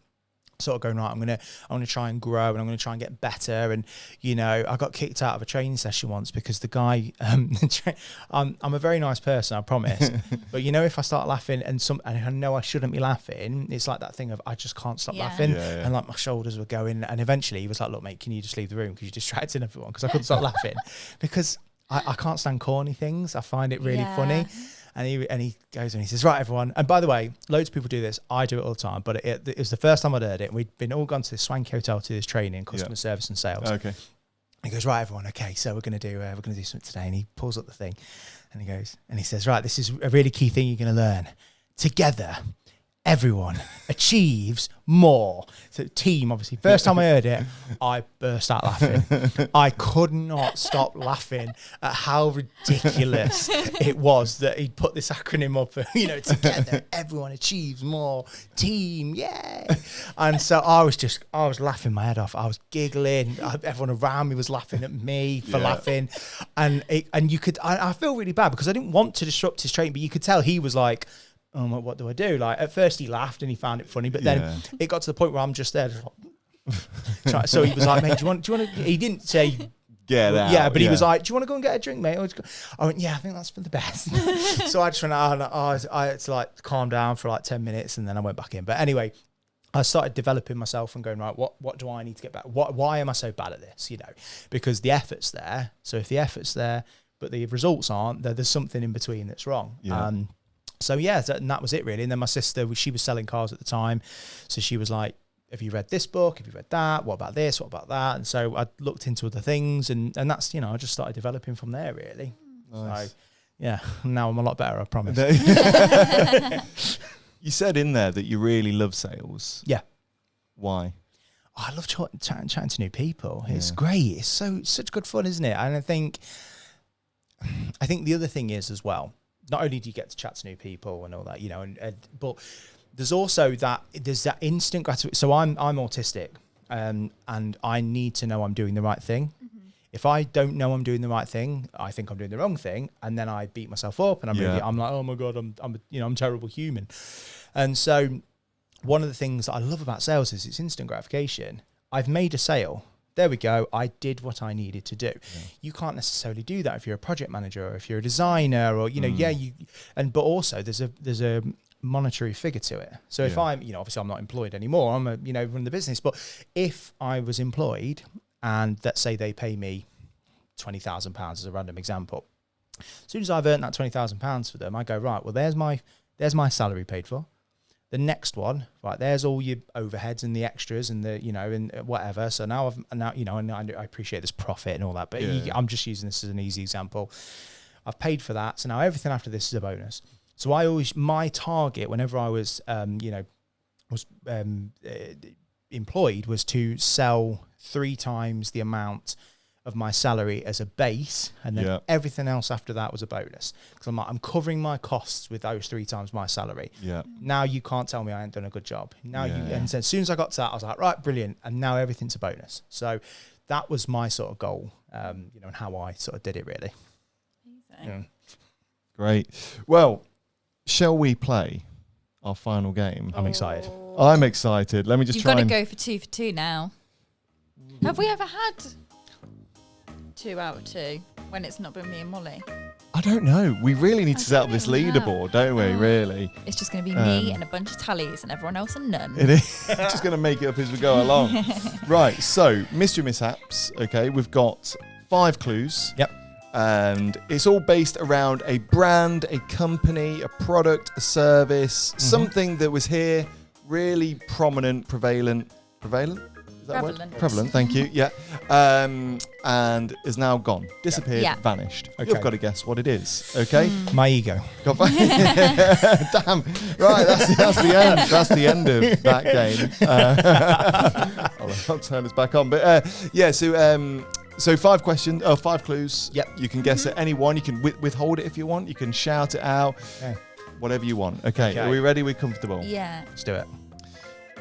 sort of going, right, I'm going to try and grow and I'm going to try and get better. And, I got kicked out of a training session once because the guy, I'm a very nice person, I promise. But, if I start laughing and I know I shouldn't be laughing, it's like that thing of I just can't stop laughing. Yeah. And like my shoulders were going. And eventually he was like, look, mate, can you just leave the room because you're distracting everyone? Because I couldn't stop laughing because I can't stand corny things. I find it really funny. And he goes and he says, right, everyone. And by the way, loads of people do this. I do it all the time. But it was the first time I'd heard it. And we'd been all gone to this swanky hotel to this training, customer service and sales. Okay. He goes, right, everyone. Okay, so we're going to do something today. And he pulls up the thing and he goes and he says, right, this is a really key thing you're going to learn. Together, everyone achieves more. So team, obviously. First time I heard it, I burst out laughing. I could not stop laughing at how ridiculous it was that he'd put this acronym up. Together, everyone achieves more. Team, yay! And so I was laughing my head off. I was giggling. Everyone around me was laughing at me for laughing. And you could, I feel really bad because I didn't want to disrupt his training, but you could tell he was like, oh, what do I do? Like at first he laughed and he found it funny, but then it got to the point where I'm just there. So he was like, mate, do you want to, he didn't say, get out. Yeah, but he was like, do you want to go and get a drink, mate? I went, yeah, I think that's for the best. So I just went out and I had to like calm down for like 10 minutes and then I went back in. But anyway, I started developing myself and going, right, what do I need to get back? Why am I so bad at this? Because the effort's there. So if the effort's there, but the results aren't, there's something in between that's wrong. Yeah. And that was it really. And then my sister, she was selling cars at the time. So she was like, have you read this book? Have you read that? What about this? What about that? And so I looked into other things and that's, I just started developing from there really. Nice. So yeah, now I'm a lot better, I promise. You said in there that you really love sales. Yeah. Why? Oh, I love chatting to new people. It's great. It's such good fun, isn't it? And I think the other thing is as well, not only do you get to chat to new people and all that, but there's also that instant gratification. So I'm autistic, and I need to know I'm doing the right thing. Mm-hmm. If I don't know I'm doing the right thing, I think I'm doing the wrong thing, and then I beat myself up, and I'm like, oh my God, I'm a terrible human. And so one of the things that I love about sales is it's instant gratification. I've made a sale. There we go. I did what I needed to do. Yeah. You can't necessarily do that if you're a project manager or if you're a designer or, but also there's a monetary figure to it. So if I'm, obviously I'm not employed anymore, I'm run the business, but if I was employed and let's say they pay me £20,000 as a random example, as soon as I've earned that £20,000 for them, I go, right, well, there's my salary paid for. The next one, right, there's all your overheads and the extras and the, and whatever. So now and I appreciate this profit and all that, but I'm just using this as an easy example. I've paid for that. So now everything after this is a bonus. So my target whenever I was, employed was to sell 3 times the amount of my salary as a base, and then everything else after that was a bonus. Because I'm covering my costs with those 3 times my salary. Yeah. Now you can't tell me I ain't done a good job. And so as soon as I got to that, I was like, right, brilliant. And now everything's a bonus. So that was my sort of goal, and how I sort of did it really. Yeah. Great. Well, shall we play our final game? I'm excited. I'm excited. Let me just You've got to go for 2 for 2 now. Have we ever had 2 out of 2 when it's not been me and Molly? I don't know. We really need to set up this leaderboard, don't we? Really? It's just going to be me and a bunch of tallies and everyone else a none. It is. Just going to make it up as we go along. Right. So, mystery mishaps. Okay. We've got 5 clues. Yep. And it's all based around a brand, a company, a product, a service, something that was here, really prominent, prevalent. Is that Prevalent. Word? Prevalent, thank you. Yeah. And is now gone, disappeared, vanished. Okay. You've got to guess what it is. Okay. My ego. Damn. Right. That's the end. That's the end of that game. I'll turn this back on. But So 5 questions, 5 clues. Yep. You can guess at any one. You can withhold it if you want. You can shout it out. Okay. Whatever you want. Okay. Are we ready? We're comfortable? Yeah. Let's do it.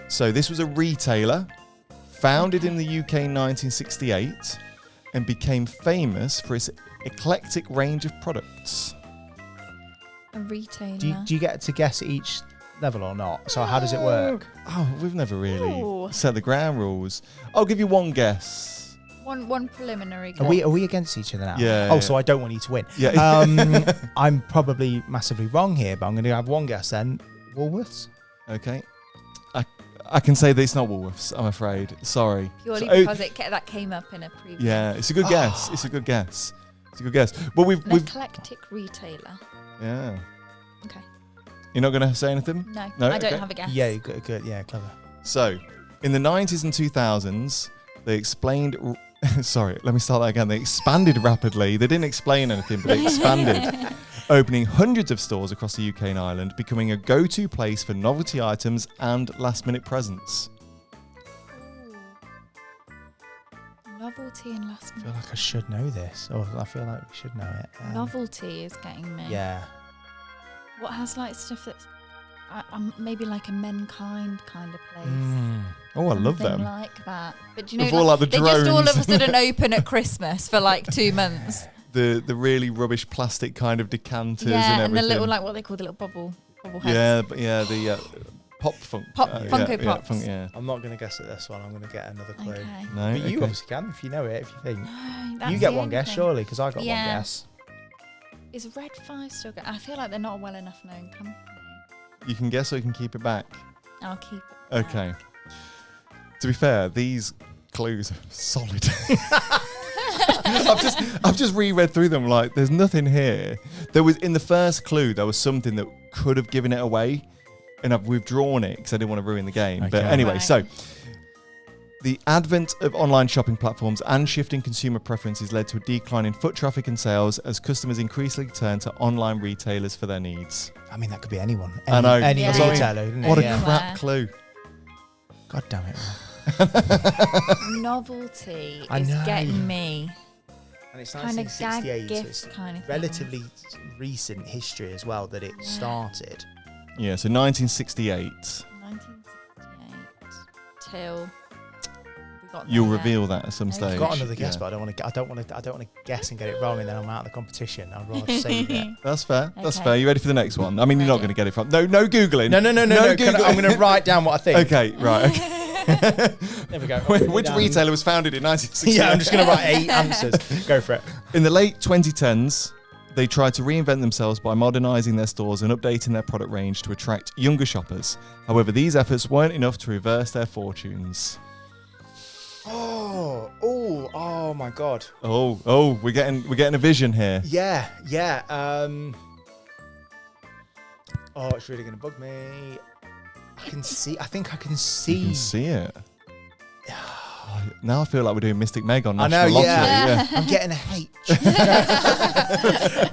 So this was a retailer founded in the UK in 1968 and became famous for its eclectic range of products. A retailer. Do you get to guess each level or not? So how does it work? Oh, we've never really set the ground rules. I'll give you one guess. One preliminary guess. Are we against each other now? Yeah. Oh, so I don't want you to win. Yeah. I'm probably massively wrong here, but I'm going to have one guess then. Woolworths? Okay. I can say that it's not Woolworths, I'm afraid. Sorry. Purely because that came up in a previous. Yeah, it's a good guess. It's a good guess. Well, we've eclectic retailer. Yeah. Okay. You're not going to say anything? No, I don't have a guess. Yeah, good. Yeah, clever. So, in the 90s and 2000s, they explained... Sorry, let me start that again. They expanded rapidly. They didn't explain anything, but they expanded. Opening hundreds of stores across the UK and Ireland, becoming a go-to place for novelty items and last-minute presents. Novelty and last minute. I feel like I should know this, or I feel like we should know it. Novelty is getting me. Yeah. What has like stuff that's maybe like a Menkind kind of place? Oh, I love them. Like that. But do you know, all like the they drones. just all of a sudden open at Christmas for like 2 months. The really rubbish plastic kind of decanters and everything. everything. And the little, like what they call the little bubble heads. The pop funk. Funko Pops. I'm not going to guess at this one. I'm going to get another clue. Okay. No, but you obviously can if you know it, if you think. No, you get one guess, surely, because I got one guess. Is Red 5 still good? I feel like they're not a well enough known company. You can guess or you can keep it back. I'll keep it back. Okay. To be fair, these clues are solid. I've just reread through them. Like, there's nothing here. There was in the first clue there was something that could have given it away, and I've withdrawn it because I didn't want to ruin the game. Okay. But anyway, so the advent of online shopping platforms and shifting consumer preferences led to a decline in foot traffic and sales as customers increasingly turn to online retailers for their needs. I mean, that could be anyone. I know. Any retailer, isn't it? What a crap clue. God damn it. Novelty is getting me. And it's kind of 1968, gag gift kind of relatively recent history as well that it started. Yeah, so 1968. 1968 till you'll reveal that at some stage. I've got another guess, but I don't want to guess and get it wrong, and then I'm out of the competition. I'd rather save it. That's fair. Okay. That's fair. You ready for the next one? I mean, you're not going to get it from. No googling. No. Googling. I'm going to write down what I think. Okay, right. Okay. There we go. Which retailer was founded in 1968? Yeah, I'm just going to write 8 answers. Go for it. In the late 2010s, they tried to reinvent themselves by modernising their stores and updating their product range to attract younger shoppers. However, these efforts weren't enough to reverse their fortunes. Oh my God. Oh, we're getting a vision here. Yeah. It's really gonna bug me. I think I can see. You can see it. Now I feel like we're doing Mystic Meg on I National know, Lottery. yeah. I'm getting a H.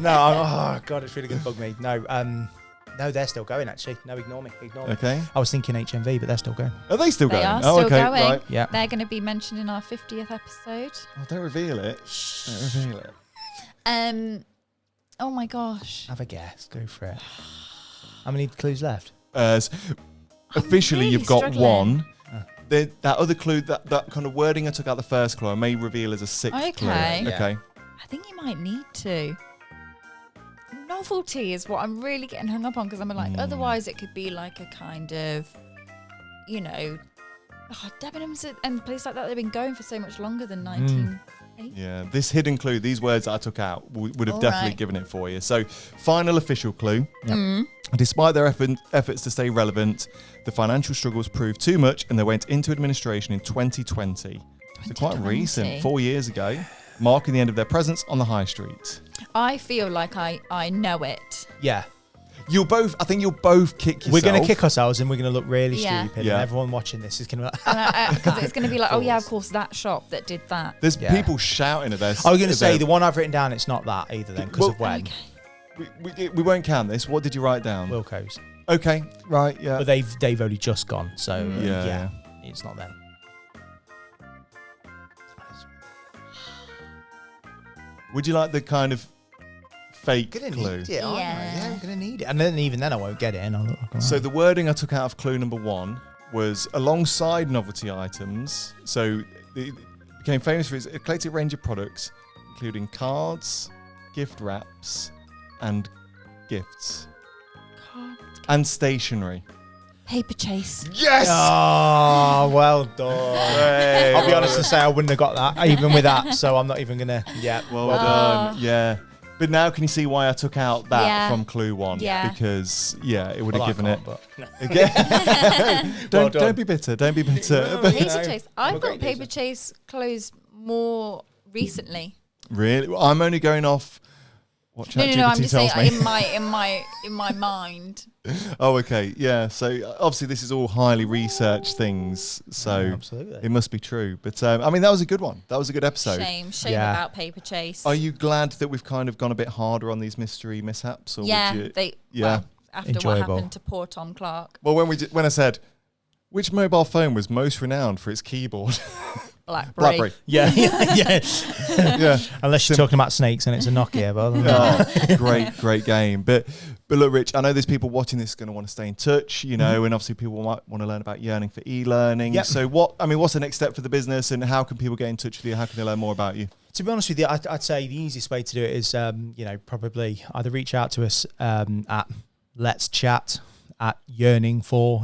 Oh God, it's really gonna bug me. No, they're still going actually. No, ignore me. Okay. I was thinking HMV, but they're still going. Are they still They going? are still okay, going. right. Yeah. They're going to be mentioned in our 50th episode. Oh, don't reveal it. Don't reveal it. Oh my gosh. Have a guess. Go for it. How many clues left? Officially, really you've got struggling. one. That other clue, that kind of wording I took out the first clue, I may reveal as a sixth clue. Okay. Yeah. Okay. I think you might need to. Novelty is what I'm really getting hung up on because I'm like, otherwise it could be like a kind of, Debenhams and places like that, they've been going for so much longer than 1980. Yeah, this hidden clue, these words that I took out, would have All definitely right. given it for you. So, final official clue. Yep. Despite their efforts to stay relevant, the financial struggles proved too much and they went into administration in 2020. So quite 2020. recent, 4 years ago, marking the end of their presence on the high street. I feel like I know it. Yeah. I think you'll both kick yourself. We're going to kick ourselves and we're going to look really Yeah. stupid. Yeah. And everyone watching this is going to Because it's going to be like, oh yeah, of course, that shop that did that. There's Yeah. people shouting at their... I was going to at say, their- the one I've written down, it's not that either then, because of when. Okay. We won't count this. What did you write down? Wilco's. Okay, right, yeah. But they've only just gone, so Yeah. it's not them. Would you like the kind of fake Gonna clue? need it, aren't I? Yeah. Yeah, I'm gonna need it. And then even then I won't get it. And I'll look So the wording I took out of clue number one was alongside novelty items. So it became famous for its eclectic range of products, including cards, gift wraps, and gifts, and stationery. Paper chase. Yes. Oh, well done. Hey, I'll be honest and say I wouldn't have got that even with that. So I'm not even gonna. Yeah. Well done. Yeah. But now can you see why I took out that Yeah. from clue one? Yeah. Because it would have Well, I given it. can't, but no. Again. Well don't done. be bitter. Don't be bitter. No. But- Paper chase. I I'm a thought great paper loser. chase closed more recently. Really? Well, I'm only going off what No, I'm ChatGPT just saying tells me. in my mind. Oh, okay. Yeah. So obviously this is all highly researched things. So Yeah, absolutely. it must be true. But I mean, that was a good one. That was a good episode. Shame Yeah. about paper chase. Are you glad that we've kind of gone a bit harder on these mystery mishaps? Or Yeah, would you, well, after Enjoyable. what happened to poor Tom Clark, Well, when I said, which mobile phone was most renowned for its keyboard? BlackBerry. Yeah. yeah. Unless you're talking about snakes and it's a Nokia. But other than that- Oh, great game. But look, Rich, I know there's people watching this going to want to stay in touch, and obviously people might want to learn about Yearning for e-learning. Yep. So what's the next step for the business, and how can people get in touch with you? How can they learn more about you? To be honest with you, I'd say the easiest way to do it is, probably either reach out to us at Let's Chat at Yearning for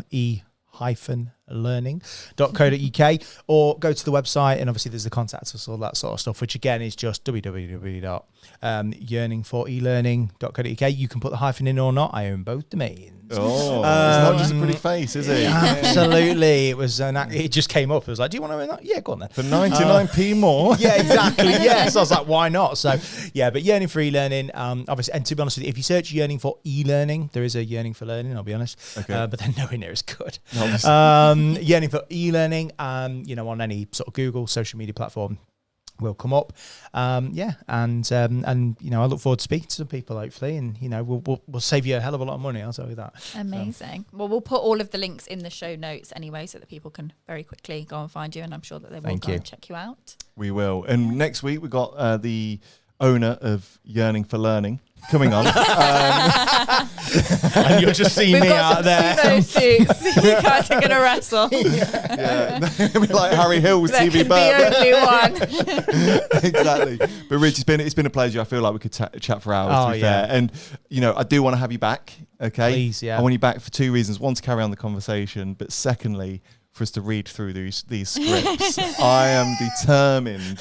learning.co.uk, or go to the website, and obviously there's the contact us, all that sort of stuff, which again is just www.yearningforelearning.co.uk. You can put the hyphen in or not. I own both domains. Oh, it's not just a pretty face, is it? Absolutely. It was it just came up. It was like, do you want to own that? Yeah, go on then. For 99p more. Yeah, exactly. Yeah, so I was like, why not? So, yeah, but Yearning for e-learning, obviously, and to be honest with you, if you search Yearning for e-learning, there is a Yearning for learning, I'll be honest. Okay. But then nowhere near as good. Obviously. Yearning for e-learning, on any sort of Google social media platform will come up. And I look forward to speaking to some people, hopefully, and we'll save you a hell of a lot of money, I'll tell you that. Amazing. Well, we'll put all of the links in the show notes anyway, so that people can very quickly go and find you, and I'm sure that they will Thank go you. and check you out. We will. And next week we've got the owner of Yearning for Learning coming on. And you'll just see We've me got out there. some suits. You guys are going to wrestle. Yeah, it'll be like Harry Hill's There TV can be only one. Exactly. But Rich, it's been a pleasure. I feel like we could chat for hours, to be fair. And I do want to have you back. Okay, Please, yeah. I want you back for two reasons: one, to carry on the conversation, but secondly, for us to read through these scripts. I am determined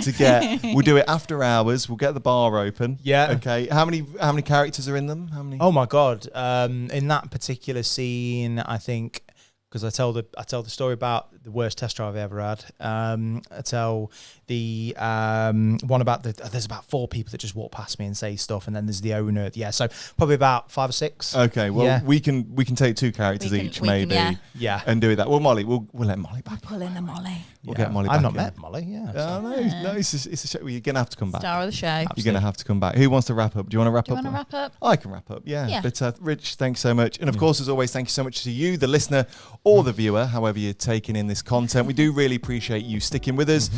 to get. We'll do it after hours. We'll get the bar open. Yeah. Okay. How many characters are in them? How many? Oh my God. In that particular scene, I think, because I tell the story about the worst test drive I ever had. I tell the one about there's about 4 people that just walk past me and say stuff, and then there's the owner. Yeah, so probably about 5 or 6. Okay, well we can take 2 characters each, maybe. Yeah. And do that. Well, Molly, we'll let Molly back. Pull in the Molly. We'll get Molly back. I've not met Molly. Yeah. No, it's a show. Well, you're gonna have to come back. Star of the show. You're gonna have to come back. Who wants to wrap up? Do you want to wrap up? Do you want to wrap up? I can wrap up. Yeah. But Rich, thanks so much, and of Yeah. course, as always, thank you so much to you, the listener or the viewer, however you're taking in this content. We do really appreciate you sticking with us.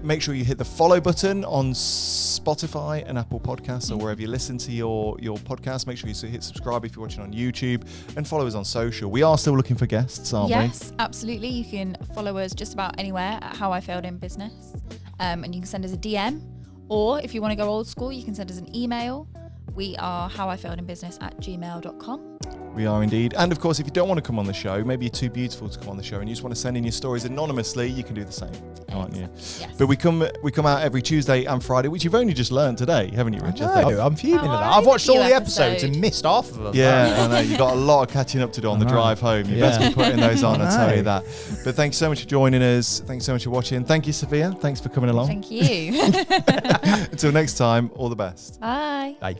Make sure you hit the follow button on Spotify and Apple Podcasts or wherever you listen to your podcast. Make sure you hit subscribe if you're watching on YouTube, and follow us on social. We are still looking for guests, aren't we? Yes, absolutely. You can follow us just about anywhere at How I Failed in Business, and you can send us a DM, or if you want to go old school, you can send us an email. We are howifailedinbusiness@gmail.com. We are indeed. And of course, if you don't want to come on the show, maybe you're too beautiful to come on the show and you just want to send in your stories anonymously, you can do the same, can't you? Yes. But we come out every Tuesday and Friday, which you've only just learned today, haven't you, Rich? I think. I'm fuming at that. I've watched all the episodes and missed half of them. Yeah, I know. You've got a lot of catching up to do on the drive home. You best be putting those on, I tell you that. But thanks so much for joining us. Thanks so much for watching. Thank you, Sophia. Thanks for coming along. Thank you. Until next time, all the best. Bye. Bye.